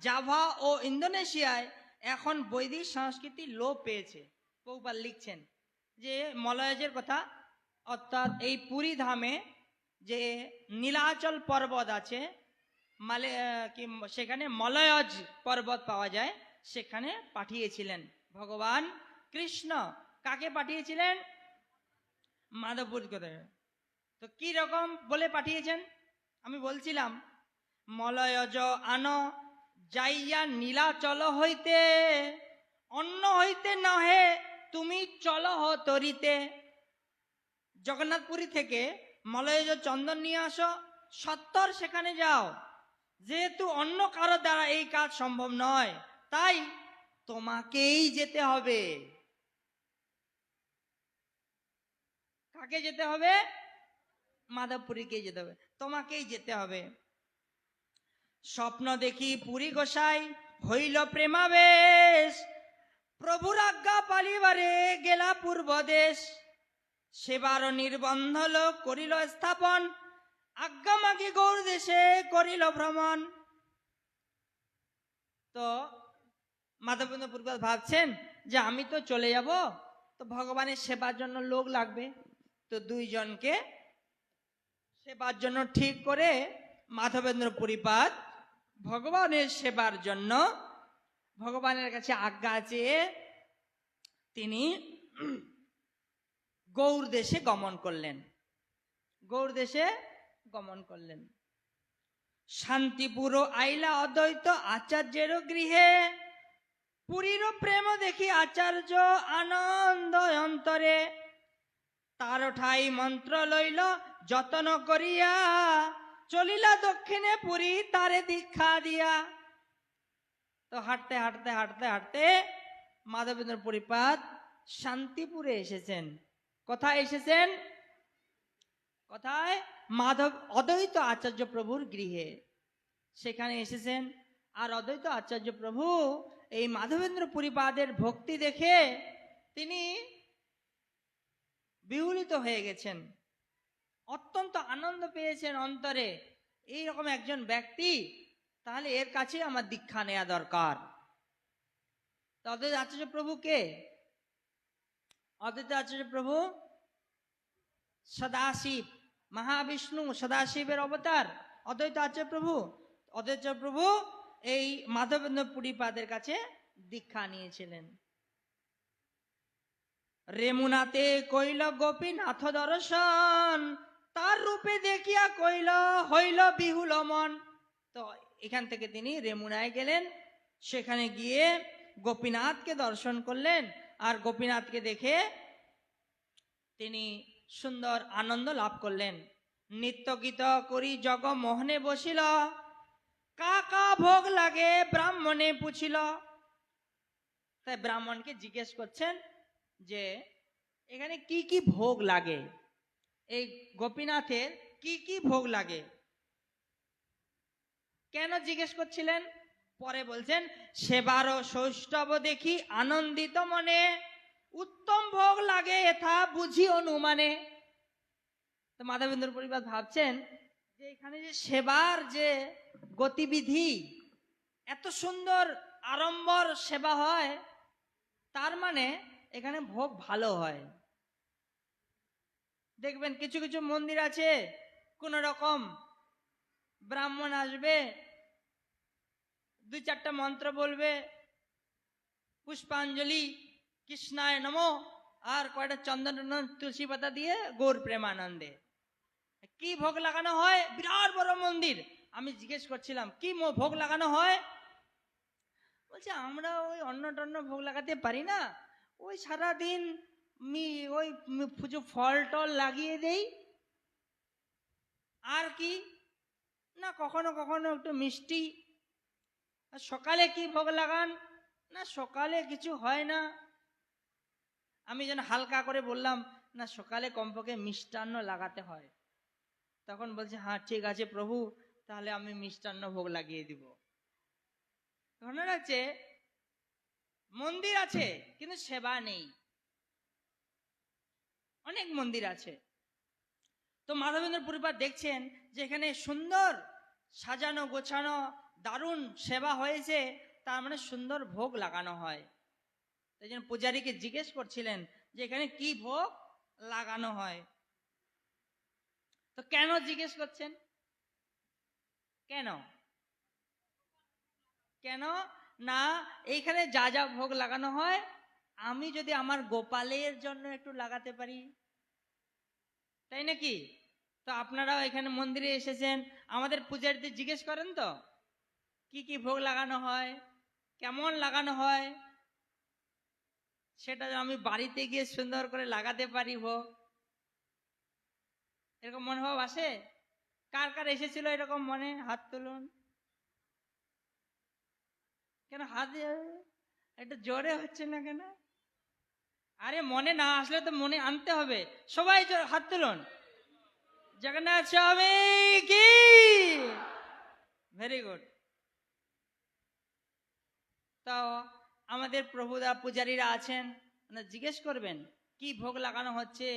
S1: জাভা ও ইন্দোনেশিয়ায় এখন বৈদিক সংস্কৃতি লোপ পেয়েছে। প্রভুপাদ লিখছেন যে মলয়জের কথা, অর্থাৎ এই পুরী ধামে যে নীলাচল পর্বত আছে, সেখানে মলয়জ পর্বত পাওয়া যায়, সেখানে পাঠিয়েছিলেন ভগবান কৃষ্ণ। কাকে পাঠিয়েছিলেন? মাধবপুর কথা। তো কি রকম বলে পাঠিয়েছেন আমি বলছিলাম, মলয়জ আন যাইয়া নীলাচল হইতে, অন্য হইতে নহে তুমি চলহ তরিতে। জগন্নাথপুরী থেকে মলয়জ চন্দন নিয়ে আসো, সত্তর সেখানে যাও। যেহেতু অন্য কারো দ্বারা এই কাজ সম্ভব নয়, তাই তোমাকেই যেতে হবে। কাকে যেতে হবে? মাধবপুরীকে যেতে হবে, তোমাকেই যেতে হবে। স্বপ্ন দেখি পুরী গোসাই হইল প্রেমাবেশ, প্রভুর আজ্ঞা পালিবারে গেলা পূর্ব দেশ। সেবার নির্বন্ধ লোক করিল স্থাপন, আজ্ঞা মাগি গৌর দেশে করিল ভ্রমণ। তো মাধবেন্দ্র প্রভুপাদ ভাবছেন যে আমি তো চলে যাব, তো ভগবানের সেবার জন্য লোক লাগবে। তো দুইজনকে সেবার জন্য ঠিক করে মাধবেন্দ্র প্রভুপাদ ভগবানের সেবার জন্য ভগবানের কাছে আজ্ঞা চেয়ে তিনি গৌর দেশে গমন করলেন। গৌর দেশে গমন করলেন। শান্তিপুর আইলা অদ্বৈত আচার্যের গৃহে, পুরীর প্রেম দেখি আচার্য আনন্দ অন্তরে। তার ঠাই মন্ত্র লইল যতন করিয়া, চলিলা দক্ষিণে পুরী তারে দীক্ষা দিয়া। তো হাঁটতে হাঁটতে হাঁটতে হাঁটতে মাধবেন্দ্র প্রভুপাদ শান্তিপুরে এসেছেন। কোথায় এসেছেন? কোথায়? মাধব অদ্বৈত আচার্য প্রভুর গৃহে সেখানে এসেছেন। আর অদ্বৈত আচার্য প্রভু এই মাধবেন্দ্র প্রভুপাদের ভক্তি দেখে তিনি বিহুলিত হয়ে গেছেন, অত্যন্ত আনন্দ পেয়েছেন অন্তরে। এইরকম একজন ব্যক্তি, তাহলে এর কাছে আমার দীক্ষা নেওয়া দরকার। অদ্বৈত আচার্য প্রভু কে? অদ্বৈত আচার্য প্রভু সদাশিব, মহাবিষ্ণু সদাশিবের অবতার অদ্বৈত আচার্য প্রভু। অদ্বৈত প্রভু এই মাধবেন্দ্র প্রভুপাদের কাছে দীক্ষা নিয়েছিলেন। রেমুনাতে কইল গোপীনাথ দর্শন, তার রূপে দেখিয়া কইল হইল বিহুল মন। তো এখান থেকে তিনি রেমুনায় গেলেন, সেখানে গিয়ে গোপীনাথকে দর্শন করলেন। আর গোপীনাথকে দেখে তিনি সুন্দর আনন্দ লাভ করলেন। নিত্য গীত করি জগ মোহনে বসিল, কাকা ভোগ লাগে ব্রাহ্মণে পুছিল। তাই ব্রাহ্মণকে জিজ্ঞেস করছেন যে এখানে কি কি ভোগ লাগে, এই গোপীনাথের কি কি ভোগ লাগে। কেন জিজ্ঞেস করছিলেন? পরে বলছেন, সেবার সৌষ্ঠব দেখি আনন্দিত মনে, উত্তম ভোগ লাগে এথা বুঝি অনুমানে। তো মাধবেন্দ্র প্রভুপাদ ভাবছেন যে এখানে যে সেবার যে গতিবিধি, এত সুন্দর আড়ম্বর সেবা হয়, তার মানে এখানে ভোগ ভালো হয়। দেখবেন কিছু কিছু মন্দির আছে, কোন রকম ব্রাহ্মণ আসবে, দুই চারটা মন্ত্র বলবে, পুষ্পাঞ্জলি কৃষ্ণায় নমো, আর কয়টা চন্দন তুলসী পাতা দিয়ে গৌর প্রেমানন্দে। কি ভোগ লাগানো হয়? বিরাট বড় মন্দির। আমি জিজ্ঞেস করছিলাম কি ভোগ লাগানো হয়? বলছে আমরা ওই অন্ন টন্ন ভোগ লাগাতে পারি না, ওই সারাদিন ওই পুজো ফল টল লাগিয়ে দেই। আর কি না, কখনো কখনো একটু মিষ্টি। সকালে কি ভোগ লাগান? না সকালে কিছু হয় না। আমি যেন হালকা করে বললাম, না সকালে কমপক্ষে মিষ্টান্ন লাগাতে হয়। তখন বলছে হ্যাঁ ঠিক আছে প্রভু, তাহলে আমি মিষ্টান্ন ভোগ লাগিয়ে দিব। ঘটনা হচ্ছে মন্দির আছে কিন্তু সেবা নেই। অনেক মন্দির আছে, তো মাধবেন্দ্র পুরীপাদ দেখছেন যে এখানে সুন্দর সাজানো গোছানো দারুণ সেবা হয়েছে, তার মানে সুন্দর ভোগ লাগানো হয়। তাই জন্য পূজারীকে জিজ্ঞেস করছিলেন যে এখানে কি ভোগ লাগানো হয়। তো কেন জিজ্ঞেস করছেন? কেন কেন না এইখানে যা যা ভোগ লাগানো হয় আমি যদি আমার গোপালের জন্য একটু লাগাতে পারি, তাই নাকি? তো আপনারাও এখানে মন্দিরে এসেছেন, আমাদের পূজারীদের জিজ্ঞেস করেন তো কি কি ভোগ লাগানো হয়, কেমন লাগানো হয়, সেটা আমি বাড়িতে গিয়ে সুন্দর করে লাগাতে পারি ভোগ, এরকম মনোভাব আসে? কার কার এসেছিল এরকম মনে? হাত তুলুন। কেন হাত একটু জোরে হচ্ছে না কেন? আরে মনে না আসলে তো মনে আনতে হবে। সবাই হাত তুলুন। জগন্নাথ স্বামী কি, ভেরি গুড। তো আমাদের প্রভুদা পূজারীরা আছেন, জিজ্ঞেস করবেন কি ভোগ লাগানো হচ্ছে,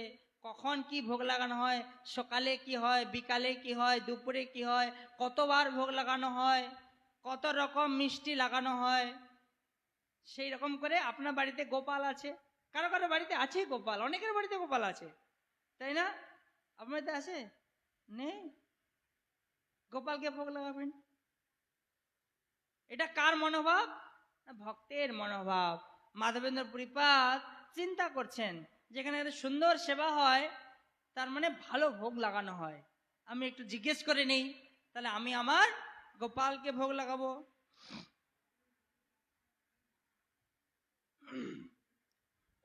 S1: কখন কি ভোগ লাগানো হয়, সকালে কি হয়, বিকালে কি হয়, দুপুরে কি হয়, কতবার ভোগ লাগানো হয়, কত রকম মিষ্টি লাগানো হয়। সেই রকম করে আপনার বাড়িতে গোপাল আছে, কারো কারো বাড়িতে আছে গোপাল, অনেকের বাড়িতে গোপাল আছে, তাই না? আপনার বাড়িতে আছে? নেই? গোপালকে ভোগ লাগাবেন, এটা কার মনোভাব? ভক্তের মনোভাব। মাধবেন্দ্র পুরীপাদ চিন্তা করছেন যেখানে সুন্দর সেবা হয় তার মানে ভালো ভোগ লাগানো হয়, আমি একটু জিজ্ঞেস করে নেই, তাহলে আমি আমার গোপালকে ভোগ লাগাবো।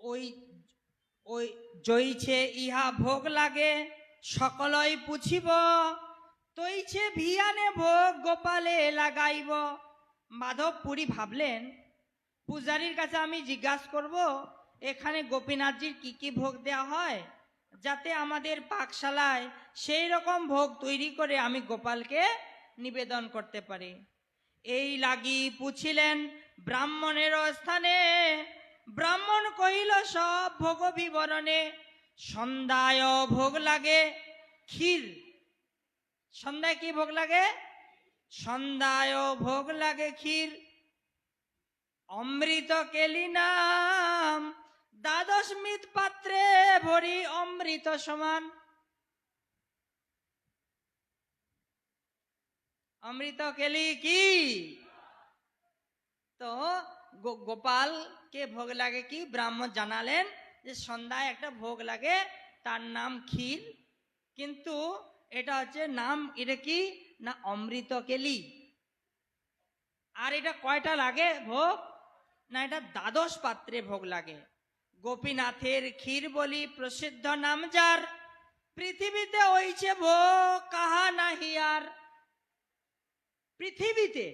S1: ওই ওই জইছে ইহা ভোগ লাগে সকলই পুছিব, তৈছে ভিয়ানে ভোগ গোপালে লাগাইব। মাধব পুরী ভাবলেন পূজারীর কাছে আমি জিজ্ঞাসা করব এখানে গোপীনাথজির কি কি ভোগ দেওয়া হয়, যাতে আমাদের পাকশালায় সেই রকম ভোগ তৈরি করে আমি গোপালকে নিবেদন করতে পারি। এই লাগি পুছিলেন ব্রাহ্মণের স্থানে, ব্রাহ্মণ কহিল সব ভোগ বিবরণে। সন্ধ্যায় ভোগ লাগে ক্ষীর, সন্ধ্যায় কি ভোগ লাগে? সন্ধ্যায় ভোগ লাগে ক্ষীর, অমৃত কেলি নাম দ্বাদশ মৃত পাত্রে ভরি অমৃত সমান। অমৃত কেলি কি? তো গোপালকে ভোগ লাগে কি? ব্রাহ্মণ জানালেন যে সন্ধ্যায় একটা ভোগ লাগে, তার নাম ক্ষীর, কিন্তু এটা হচ্ছে নাম, এটা কি না অমৃত কেলি। আর এটা কয়টা লাগে ভোগ? না এটা দ্বাদশ পাত্রে ভোগ লাগে। গোপীনাথের ক্ষীর বলি প্রসিদ্ধ নাম যার, পৃথিবীতে হইছে ভোগ কাহা নাহি আর। পৃথিবীতে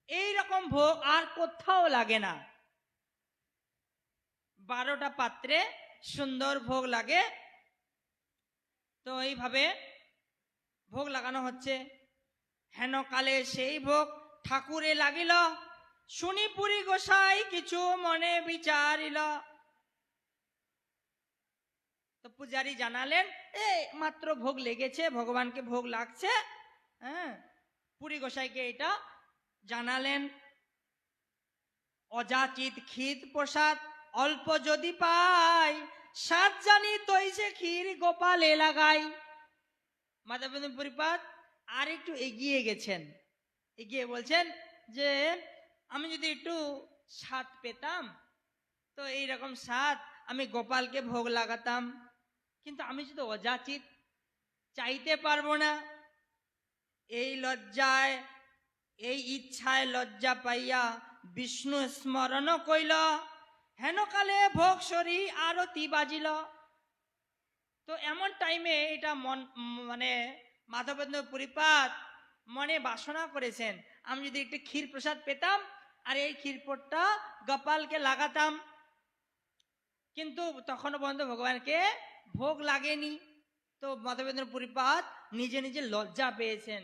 S1: এই রকম ভোগ আর কোথাও লাগে না। 12টা পাত্রে সুন্দর ভোগ লাগে। তো এইভাবে ভোগ লাগানো হচ্ছে। হেন কালে সেই ভোগ ঠাকুরে লাগিল, শুনি পুরী গোসাই কিছু মনে বিচারিল। তো পূজারী জানালেন এই মাত্র ভোগ লেগেছে, ভগবানকে ভোগ লাগছে। হ্যাঁ, পুরী গোসাইকে এটা জানালেন। অযাচিত ক্ষীর প্রসাদ অল্প যদি পাই, সাত জানি তৈছে ক্ষীর গোপালে লাগাই। মাধবেন্দ্র পুরীপাদ আর একটু এগিয়ে গেছেন, এগিয়ে বলছেন যে আমি যদি একটু স্বাদ পেতাম তো এইরকম স্বাদ আমি গোপালকে ভোগ লাগাতাম, কিন্তু আমি যদি অযাচিত চাইতে পারবো না। এই লজ্জায়, এই ইচ্ছায় লজ্জা পাইয়া বিষ্ণু স্মরণ কইল, হেনকালে ভোগ সরি আরতি বাজিল। তো এমন টাইমে এটা মানে মাধবেন্দ্র পুরীপাদ মনে বাসনা করেছেন আমি যদি একটু ক্ষীর প্রসাদ পেতাম আর এই ক্ষীরপটটা গোপালকে লাগাতাম, কিন্তু তখনও পর্যন্ত ভগবানকে ভোগ লাগেনি। তো মাধবেন্দ্র পুরীপাদ নিজে নিজে লজ্জা পেয়েছেন।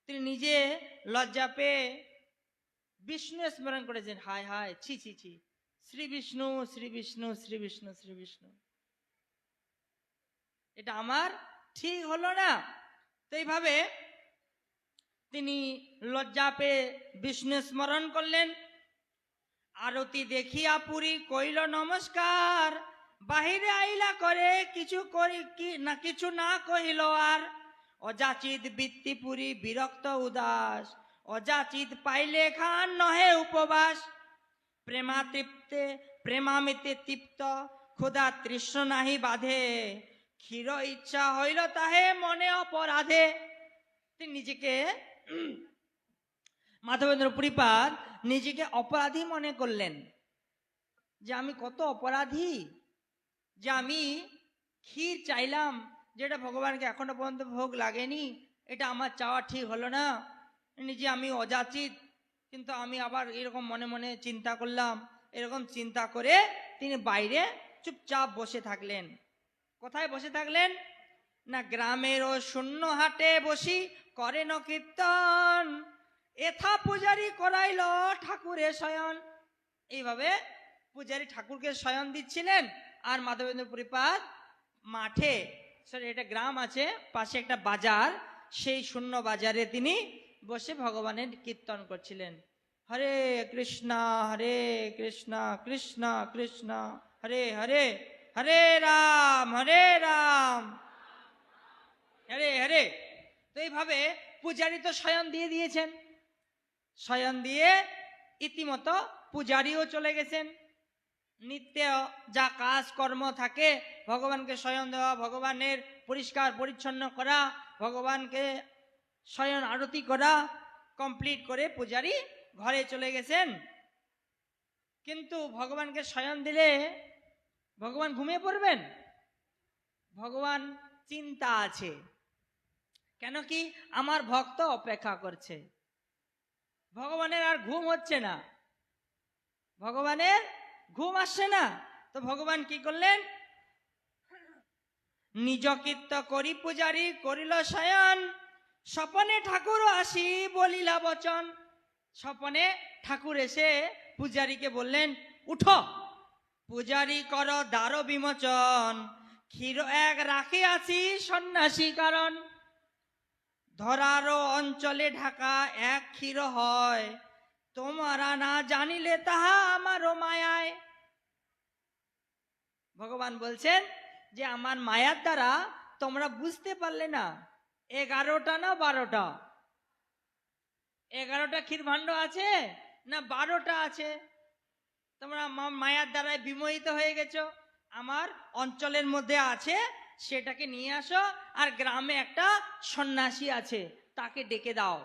S1: তিনি নিজে লজ্জা পেয়ে বিষ্ণু স্মরণ করেছেন। হায় হায়, ছি ছি ছি, শ্রী বিষ্ণু শ্রী বিষ্ণু শ্রী বিষ্ণু শ্রী বিষ্ণু, এটা আমার ঠিক হলো না। তো এইভাবে তিনি লজ্জা পেয়ে বিষ্ণু স্মরণ করলেন। আরতি দেখিয়া পুরী কইল নমস্কার, বাহিরে আইলা করে কিছু করি কি না, কিছু না কহিল আর। অযাচিত বৃত্তিপুরী বিরক্ত উদাস, অযাচিত পাইলে খান নহে উপবাস। প্রেমা তৃপ্তে প্রেমামিতে তৃপ্ত, ক্ষুধা তৃষ্ণ নাহি বাধে, ক্ষীর ইচ্ছা হইল তাহে মনে অপরাধে। তিনি নিজেকে মাধবেন্দ্র পুরীপাদ নিজেকে অপরাধী মনে করলেন, যে আমি কত অপরাধী, যে আমি ক্ষীর চাইলাম যেটা ভগবানকে এখনো পর্যন্ত ভোগ লাগেনি, এটা আমার চাওয়া ঠিক হলো না। নিজে আমি অযাচিত, কিন্তু আমি আবার এরকম মনে মনে চিন্তা করলাম। এরকম চিন্তা করে তিনি বাইরে চুপচাপ বসে থাকলেন। কোথায় বসে থাকলেন না, গ্রামের ও শূন্য হাটে বসি করেন কীর্তন, এথা পূজারি করাইল ঠাকুরে শয়ন। এইভাবে পূজারী ঠাকুরকে শয়ন দিচ্ছিলেন, আর মাধবেন্দ্র পুরীপাদ মাঠে, সরি এটা গ্রাম আছে, পাশে একটা বাজার, সেই শূন্য বাজারে তিনি বসে ভগবানের কীর্তন করছিলেন। হরে কৃষ্ণ কৃষ্ণ কৃষ্ণ হরে হরে, হরে রাম হরে হরে। তো এইভাবে পূজারী তো শয়ন দিয়ে দিয়েছেন, শয়ন দিয়ে ইতিমতো পূজারীও চলে গেছেন। নিত্য যা কাজ কর্ম থাকে, ভগবানকে শয়ন দেওয়া, ভগবানের পরিষ্কার পরিচ্ছন্ন করা, ভগবানকে শয়ন আরতি করা কমপ্লিট করে পূজারী ঘরে চলে গেছেন। কিন্তু ভগবানকে শয়ন দিলে ভগবান ঘুমিয়ে পড়বেন? ভগবান চিন্তা আছে, কেন কি আমার ভক্ত অপেক্ষা করছে। ভগবানের আর ঘুম হচ্ছে না, ভগবানের ঘুম আসছে না। তো ভগবান কি করলেন, নিজ কীর্ত করি পূজারী করিল শয়ন, স্বপনে ঠাকুর আসি বলিলা বচন। স্বপনে ঠাকুর এসে পূজারীকে বললেন, উঠো, পূজারী কর দ্বার বিমোচন, ক্ষীর এক রাখিয়াছি সন্ন্যাসী কারণ। ধরারও অঞ্চলে ঢাকা এক ক্ষীর হয়, তোমরা না জানিলে তাহা আমারও মায়ায়। ভগবান বলছেন যে আমার মায়ার দ্বারা তোমরা বুঝতে পারলে না, 11টা না 12টা, 11টা ক্ষীর ভাণ্ড আছে না 12টা আছে। তোমরা মায়ার দ্বারায় বিমোহিত হয়ে গেছো। আমার অঞ্চলের মধ্যে আছে, সেটাকে নিয়ে আসো, আর গ্রামে একটা সন্ন্যাসী আছে, তাকে ডেকে দাও,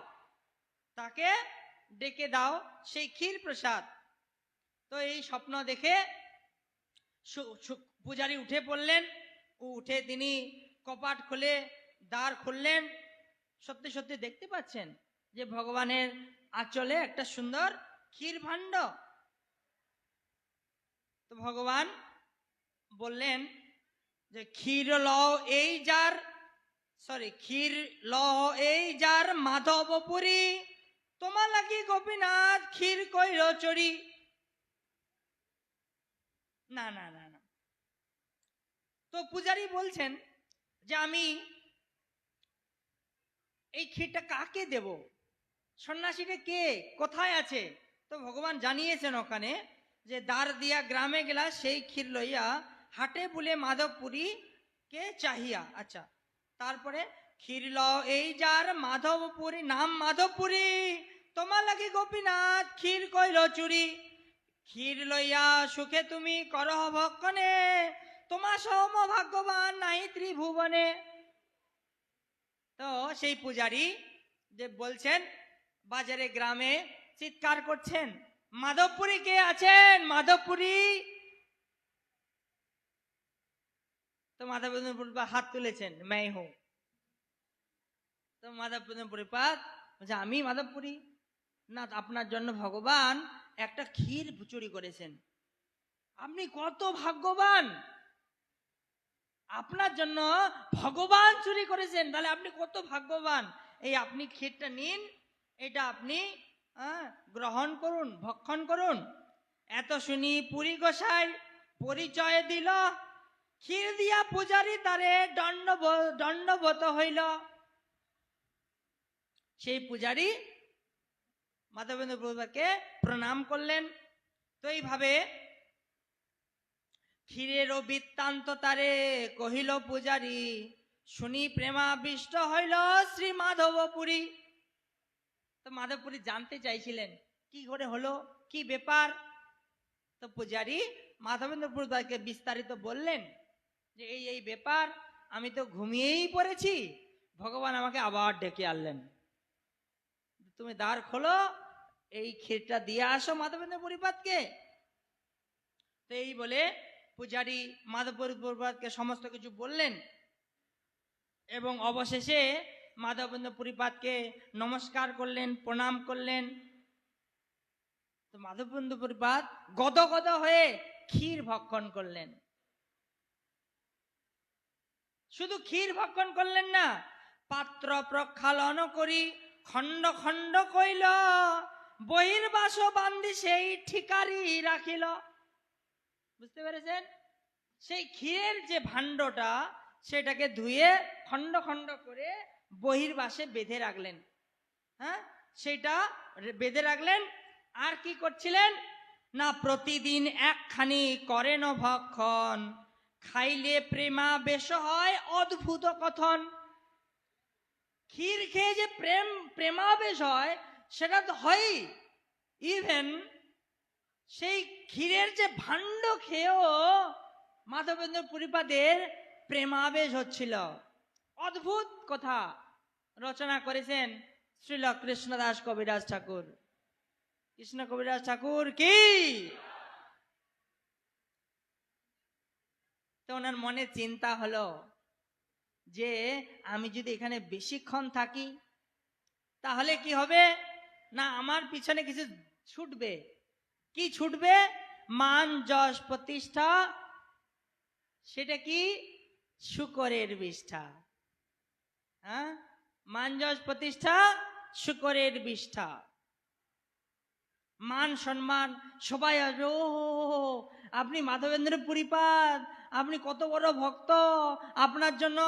S1: তাকে ডেকে দাও সেই ক্ষীর প্রসাদ। তো এই স্বপ্ন দেখে পূজারী উঠে পড়লেন। উঠে তিনি কপাট খুলে দ্বার খুললেন। সত্যি সত্যি দেখতে পাচ্ছেন যে ভগবানের আঁচলে একটা সুন্দর ক্ষীর ভাণ্ড। তো ভগবান বললেন যে ক্ষীর লও এই যার, ক্ষীর লও এই যার মাধবপুরী, তোমার লাগি গোপীনাথ ক্ষীর কইর চুরি। না না না না। তো পূজারী বলছেন যে আমি এই ক্ষীরটা কাকে দেব, সন্ন্যাসীটা কে, কোথায় আছে? তো ভগবান জানিয়েছেন ওখানে যে দ্বার দিয়া গ্রামে গেলা সেই ক্ষীর লইয়া, হাটে বলে মাধবপুরী কে চাহিয়া। আচ্ছা, তারপরে ক্ষীর লও এই যার মাধবপুরী, নাম মাধবপুরী, তোমার লাগি গোপীনাথ ক্ষীর কইল চুরি। ক্ষীর লইয়া সুখে তুমি করহ ভক্ষণে, তোমার সম ভাগ্যবান নাই ত্রিভুবনে। তো সেই পূজারী যে বলছেন, বাজারে গ্রামে চিৎকার করছেন, মাধবপুরী কে আছেন, মাধবপুরী। তো মাধবেন্দ্র পুরীপাদ হাত তুলেছেন, मैं हूं। তো মাধবেন্দ্র পুরীপাদ বলছে, আমি মাধবপুরী না, আপনার জন্য ভগবান একটা ক্ষীর চুরি করেছেন। আপনি কত ভাগ্যবান, আপনার জন্য ভগবান চুরি করেছেন, তাহলে আপনি কত ভাগ্যবান। এই আপনি ক্ষীরটা নিন, এটা আপনি গ্রহণ করুন, ভক্ষণ করুন। এত শুনি পুরী গোসাই পরিচয় দিল, ক্ষীর দিয়া পূজারি তারে দণ্ডবত হইল। সেই পূজারি মাধবেন্দ্র প্রভুকে প্রণাম করলেন। তো এইভাবে ক্ষীরের বৃত্তান্ত তারে কহিল পূজারি, শুনি প্রেমাবিষ্ট হইল শ্রী মাধবপুরী। তো মাধবপুরী জানতে চাইছিলেন কি করে হলো, কি ব্যাপার। তো পূজারি মাধবেন্দ্র প্রভুকে বিস্তারিত বললেন যে এই ব্যাপার, আমি তো ঘুমিয়েই পড়েছি, ভগবান আমাকে আবার ডেকে আনলেন, তুমি দ্বার খোলো, এই ক্ষীরটা দিয়ে আসো মাধবেন্দ্র পরিপাতকে। তো এই বলে পূজারি মাধবেন্দ্র পরিপাতকে সমস্ত কিছু বললেন এবং অবশেষে মাধবেন্দ্র পরিপাতকে নমস্কার করলেন, প্রণাম করলেন। তো মাধবেন্দ্র পরিপাত গদগদ হয়ে ক্ষীর ভক্ষণ করলেন। শুধু ক্ষীর ভক্ষণ করলেন না, পাত্র প্রক্ষালন করি খণ্ড খণ্ড কইল, বহির্বাস বান্ধি সেই ঠিকারি রাখিল। বুঝতে পেরেছেন? সেই ক্ষীরের যে ভাণ্ডটা সেটাকে ধুয়ে খণ্ড খণ্ড করে বহির্বাসে বেঁধে রাখলেন। হ্যাঁ, সেটা বেঁধে রাখলেন। আর কি করছিলেন না, প্রতিদিন একখানি করেন ভক্ষণ, খাইলে প্রেমাবেশ হয় অদ্ভুত কথন। ক্ষীর খেয়ে যে প্রেমাবেশ হয় সেটা তো হয়ই, ইভেন সেই ক্ষীরের যে ভাণ্ড খেয়েও মাধবেন্দ্র পরিপাদের প্রেমাবেশ হচ্ছিল। অদ্ভুত কথা রচনা করেছেন শ্রীল কৃষ্ণদাস কবিরাজ ঠাকুর। কৃষ্ণ কবিরাজ ঠাকুর কি। তো ওনার মনে চিন্তা হলো যে আমি যদি এখানে বেশিক্ষণ থাকি তাহলে কি হবে না, আমার পিছনে কিছু ছুটবে। কি ছুটবে? মান যশ প্রতিষ্ঠা। সেটা কি? শুকরের বিষ্ঠা। হ্যাঁ, মান যশ প্রতিষ্ঠা, শুকরের বিষ্ঠা। মান সম্মান সবাই আসবে, ও আপনি মাধবেন্দ্র পরিপাত, আপনি কত বড় ভক্ত, আপনার জন্য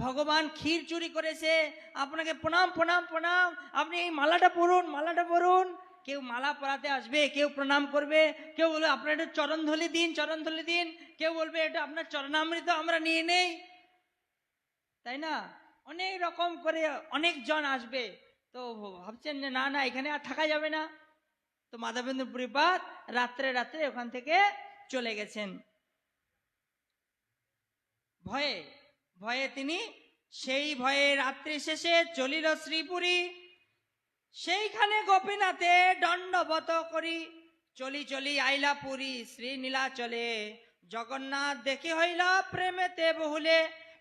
S1: ভগবান ক্ষীর চুরি করেছে, আপনাকে প্রণাম প্রণাম প্রণাম, আপনি এই মালাটা পরুন, মালাটা পরুন। কেউ মালা পরাতে আসবে, কেউ প্রণাম করবে, কেউ বলবে আপনার একটু চরণধলি দিন, চরণধলি দিন, কেউ বলবে এটা আপনার চরণামৃত আমরা নিয়ে নেই, তাই না? অনেক রকম করে অনেক জন আসবে। তো ভাবছেন যে না না এখানে আর থাকা যাবে না। তো মাধবেন্দ্র পরিপাত রাত্রে রাত্রে ওখান থেকে চলে গেছেন। ভয়ে ভয়ে তিনি সেই ভয়ে রাত্রি শেষে চলিল শ্রীপুরী, সেইখানে গোপীনাথে দণ্ডবত করি। চলি চলি আইলা পুরী শ্রী নীলাচলে, জগন্নাথ দেখি হইলা প্রেমেতে বহুলে।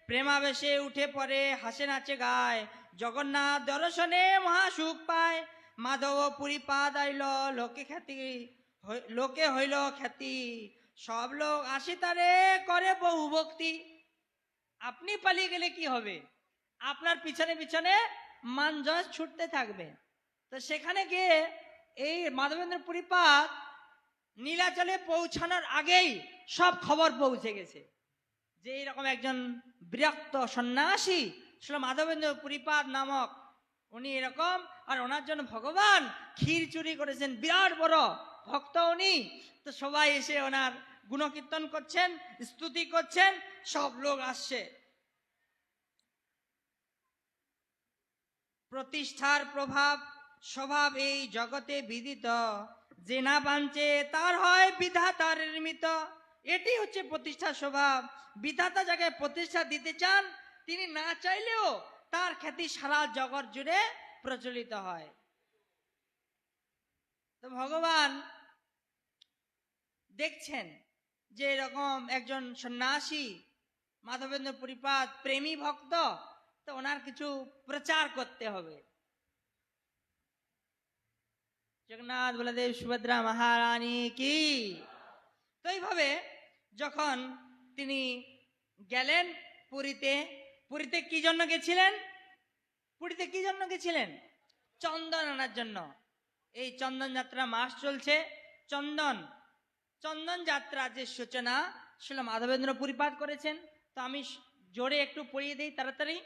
S1: প্রেমাবেশে উঠে পড়ে হাসে নাচে গায়, জগন্নাথ দর্শনে মহাসুখ পায়। মাধব পুরী পাদ আইল লোকে খ্যাতি, লোকে হইল খ্যাতি, সব লোক আসি তারে করে বহু ভক্তি। আপনি পালিয়ে গেলে কি হবে? আপনার পিছনে পিছনে মান যশ ছুটতে থাকবে। তো সেখানে গিয়ে এই মাধবেন্দ্র পরিপাত নীলাচলে পৌঁছানোর আগেই সব খবর পৌঁছে গেছে যে এইরকম একজন বিরক্ত সন্ন্যাসী ছিল মাধবেন্দ্র পরিপাত নামক, উনি এরকম, আর ওনার জন্য ভগবান ক্ষীর চুরি করেছেন, বিরাট বড় ভক্ত উনি। তো সবাই এসে ওনার গুণকীর্তন করছেন, স্তুতি করছেন, সব লোক আসছে। প্রতিষ্ঠার প্রভাব স্বভাব এই জগতে বিদিত, যে না বাঞ্চে তার হয় বিধাতার নির্মিত। এটি হচ্ছে প্রতিষ্ঠার স্বভাব। বিধাতা যাকে প্রতিষ্ঠা দিতে চান তিনি না চাইলেও তার খ্যাতি সারা জগৎ জুড়ে প্রচলিত হয়। তো ভগবান দেখছেন যে এরকম একজন সন্ন্যাসী মাধবেন্দ্র পরিপাত প্রেমী ভক্ত, তো ওনার কিছু প্রচার করতে হবে। জগন্নাথ বলদেব সুভদ্রা মহারানী কি। তো এইভাবে যখন তিনি গেলেন পুরীতে, পুরীতে কি জন্য গেছিলেন? পুরীতে কি জন্য গেছিলেন? চন্দন আনার জন্য। এই চন্দন যাত্রা মাস চলছে। চন্দন চন্দন যাত্রা যে সূচনা ছিল মাধবেন্দ্র পুরীপাদ করেছেন। তো আমি জোরে একটু পড়িয়ে দিই তাড়াতাড়ি।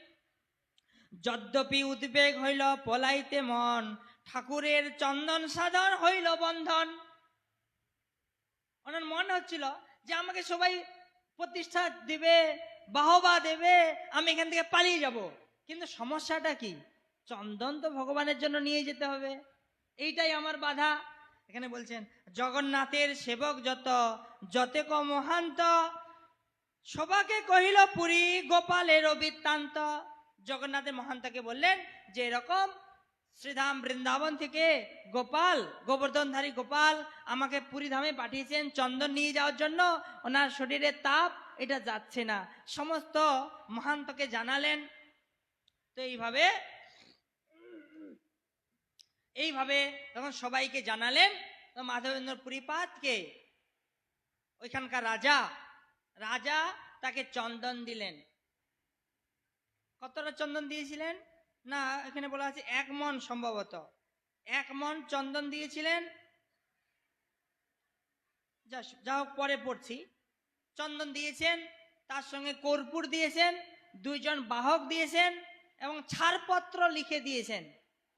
S1: যদ্যপি উদ্বেগ হইল পলাইতে মন, ঠাকুরের চন্দন সাধন হইল বন্ধন। ওনার মনে হচ্ছিল যে আমাকে সবাই প্রতিষ্ঠা দেবে, বাহবা দেবে, আমি এখান থেকে পালিয়ে যাব। কিন্তু সমস্যাটা কি? চন্দন তো ভগবানের জন্য নিয়ে যেতে হবে, এইটাই আমার বাধা। এখানে বলছেন জগন্নাথের সেবক যত যতেক মহান্ত, সবাকে কহিল পুরী গোপালের বৃত্তান্ত। জগন্নাথের মহান্তকে বললেন যে এরকম শ্রীধাম বৃন্দাবন থেকে গোপাল, গোবর্ধনধারী গোপাল আমাকে পুরী ধামে পাঠিয়েছেন চন্দন নিয়ে যাওয়ার জন্য। ওনার শরীরের তাপ এটা যাচ্ছে না। সমস্ত মহান্তকে জানালেন। তো এইভাবে তখন সবাইকে জানালেন। তো মাধবেন্দ্র পুরীপাদকে ওইখানকার রাজা তাকে চন্দন দিলেন। কতটা চন্দন দিয়েছিলেন না, এখানে বলা আছে 1 মণ, সম্ভবত 1 মণ চন্দন দিয়েছিলেন। যা হোক পরে পড়ছি। চন্দন দিয়েছেন, তার সঙ্গে কর্পূর দিয়েছেন, 2 জন বাহক দিয়েছেন এবং ছাড়পত্র লিখে দিয়েছেন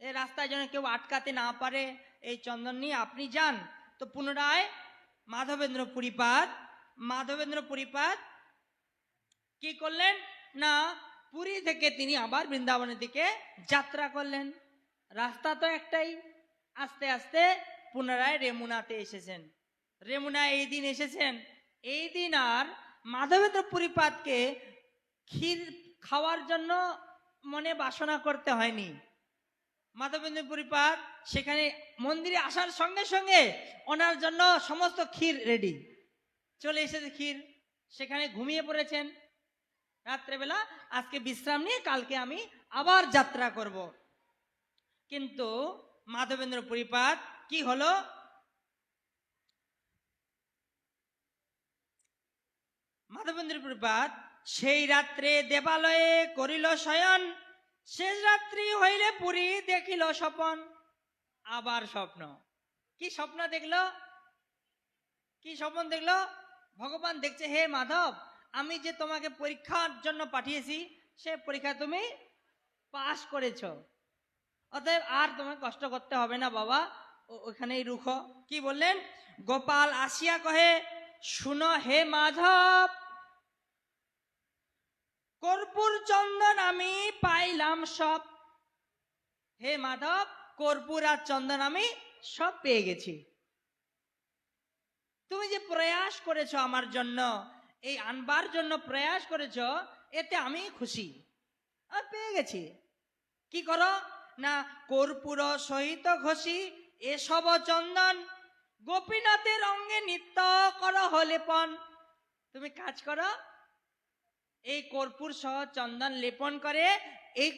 S1: এই রাস্তায় যেন কেউ আটকাতে না পারে, এই চন্দন নিয়ে আপনি যান। তো পুনরায় মাধবেন্দ্র পুরীপাদ কি করলেন না, পুরী থেকে তিনি আবার বৃন্দাবনের দিকে যাত্রা করলেন। রাস্তা তো একটাই। আস্তে আস্তে পুনরায় রেমুনাতে এসেছেন। রেমুনায় এই দিন এসেছেন। এই দিন আর মাধবেন্দ্র পুরীপাদকে ক্ষীর খাওয়ার জন্য মনে বাসনা করতে হয়নি। মাধবেন্দ্র পুরীপাদ সেখানে মন্দিরে আসার সঙ্গে সঙ্গে ওনার জন্য সমস্ত ক্ষীর রেডি, চলে এসেছে ক্ষীর। সেখানে ঘুমিয়ে পড়েছেন রাত্রেবেলা। আজকে বিশ্রাম নিয়ে কালকে আমি আবার যাত্রা করব। কিন্তু মাধবেন্দ্র পুরীপাদ কি হলো, মাধবেন্দ্র পুরীপাদ সেই রাত্রে দেবালয়ে করিল শয়ন, শেষ রাত্রি হইলে পুরী দেখিল স্বপন। আবার স্বপ্ন। কি স্বপ্ন দেখলো? কি স্বপ্ন দেখলো? ভগবান দেখছে, হে মাধব, আমি যে তোমাকে পরীক্ষার জন্য পাঠিয়েছি সে পরীক্ষা তুমি পাশ করেছো, অতএব আর তোমাকে কষ্ট করতে হবে না বাবা, ওখানেই রুখো। কি বললেন? গোপাল আসিয়া কহে, শুনো হে মাধব, কর্পূর চন্দন আমি পাইলাম সব। হে মাধব, কর্পূর আর চন্দন আমি সব পেয়ে গেছি। তুমি যে প্রয়াস করেছো আমার জন্য, এই আনবার জন্য প্রয়াস করেছো, এতে আমি খুশি, আমি পেয়ে গেছি। কি করো না, কর্পূর সহিত ঘষি এসব চন্দন, গোপীনাথের অঙ্গে নিত্য করো লেপন। তুমি কাজ করো, এই কর্পূর সহ চন্দন লেপন করে এই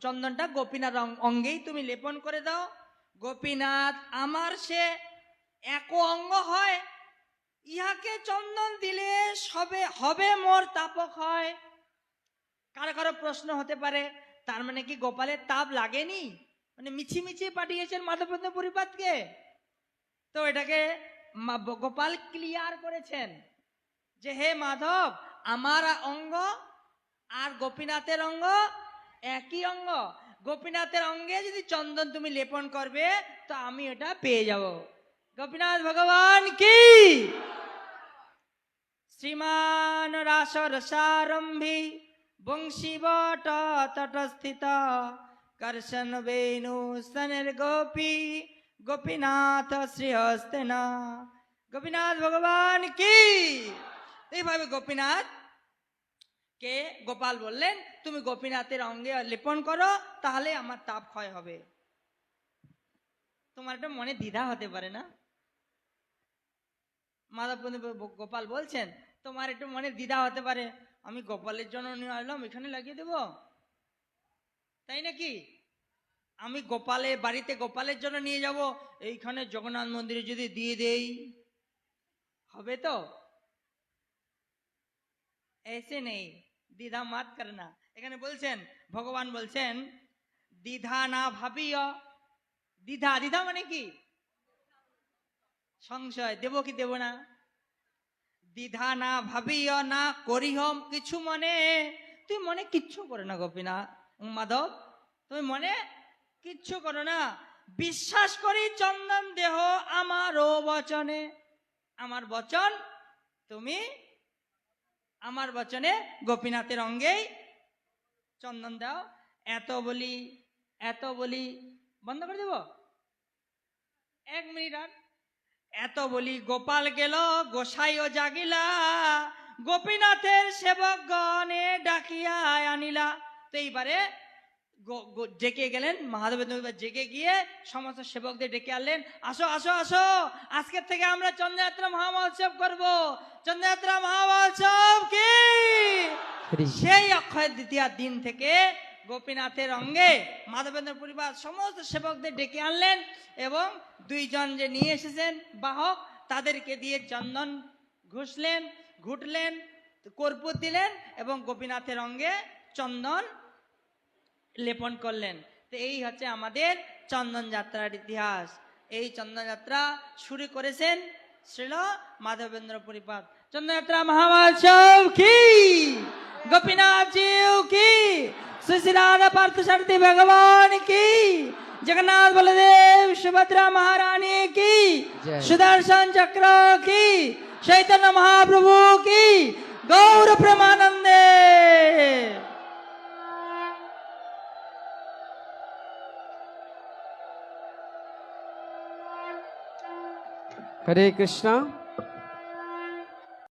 S1: চন্দনটা গোপীনাথ অঙ্গেই তুমি লেপন করে দাও। গোপীনাথ আমার সে এক অঙ্গ হয়, ইহাকে চন্দন দিলে সবে হবে মোর তাপক হয়। কারো কারো প্রশ্ন হতে পারে, তার মানে কি গোপালের তাপ লাগেনি? মানে মিছি পাঠিয়েছেন মাধবেন্দ্র পুরীপাদকে? তো এটাকে গোপাল ক্লিয়ার করেছেন যে হে মাধব, আমার অঙ্গ আর গোপীনাথের অঙ্গ একই অঙ্গ। গোপীনাথের অঙ্গে যদি চন্দন তুমি লেপন করবে তো আমি এটা পেয়ে যাব। গোপীনাথ ভগবান কি? শ্রীমান রাসরসারম্ভী বংশীবট তটস্থিত কর্ষণ বেণু স্তনের গোপী গোপীনাথ শ্রীহস্তেন। গোপীনাথ ভগবান কি? এইভাবে গোপীনাথ কে গোপাল বললেন, তুমি গোপীনাথের অঙ্গে লেপন করো, তাহলে আমার তাপ ক্ষয় হবে। তোমার একটা মনে দ্বিধা হতে পারে না? মাধবেন্দ্র গোপাল বলছেন, তোমার একটু মনে দ্বিধা হতে পারে, আমি গোপালের জন্য নিয়ে আসলাম, এখানে লাগিয়ে দেব, তাই নাকি? আমি বাড়িতে গোপালের জন্য নিয়ে যাব, এইখানে জগন্নাথ মন্দিরে যদি দিয়ে দেই হবে তো? ऐसे नहीं, দ্বিধা মাত করনা। এখানে বলছেন, ভগবান বলছেন, দ্বিধা না ভাবিও দ্বিধা, দ্বিধা মানে কি? সংশয়, দেব কি দেব না। দ্বিধা না ভাবিও না করিহ কিছু মনে। তুই মনে কিচ্ছু করো না গোপীনাথ, মাধব, তুমি মনে কিচ্ছু করো না। বিশ্বাস করি চন্দন দেহ আমারও বচনে। আমার বচন তুমি, আমার বচনে গোপীনাথের অঙ্গেই চন্দন দাও। এত বলি বন্ধ করে দেব, 1 মিনিট আর। এত বলি গোপাল গেল, গোসাইও জাগিলা, গোপীনাথের সেবক গণে ডাকিয়া আনিলা। তো এইবারে জেগে গেলেন মহাদেবের, জেগে গিয়ে সমস্ত সেবকদের ডেকে আনলেন। আসো আসো আসো, আজকের থেকে আমরা চন্দ্রযাত্রা মহামহোৎসব করব। চন্দ্রযাত্রা মহামহোৎসব কি? সেই অক্ষয় দ্বিতীয়ার দিন থেকে গোপীনাথের অঙ্গে মাধবেন্দ্র পরিবার সমস্ত সেবকদের ডেকে আনলেন এবং 2 জন যে নিয়ে এসেছেন বাহক, তাদেরকে দিয়ে চন্দন ঘুটলেন, কর্পূর দিলেন এবং গোপীনাথের অঙ্গে চন্দন লেপন করলেন। তো এই হচ্ছে আমাদের চন্দন যাত্রার ইতিহাস। এই চন্দন যাত্রা শুরু করেছেন শ্রীল মাধবেন্দ্র পরিপাদ। চন্দন যাত্রা মহামহোৎসব কি? গোপীনাথ জিউ কি? শ্রী শ্রী রাধা পার্থ সারথী ভগবান কি? जगन्नाथ बलदेव सुभद्रा महारानी की, सुदर्शन चक्र की, चैतन्य महाप्रभु की, गौर प्रेमानंदे।
S2: हरे कृष्णा।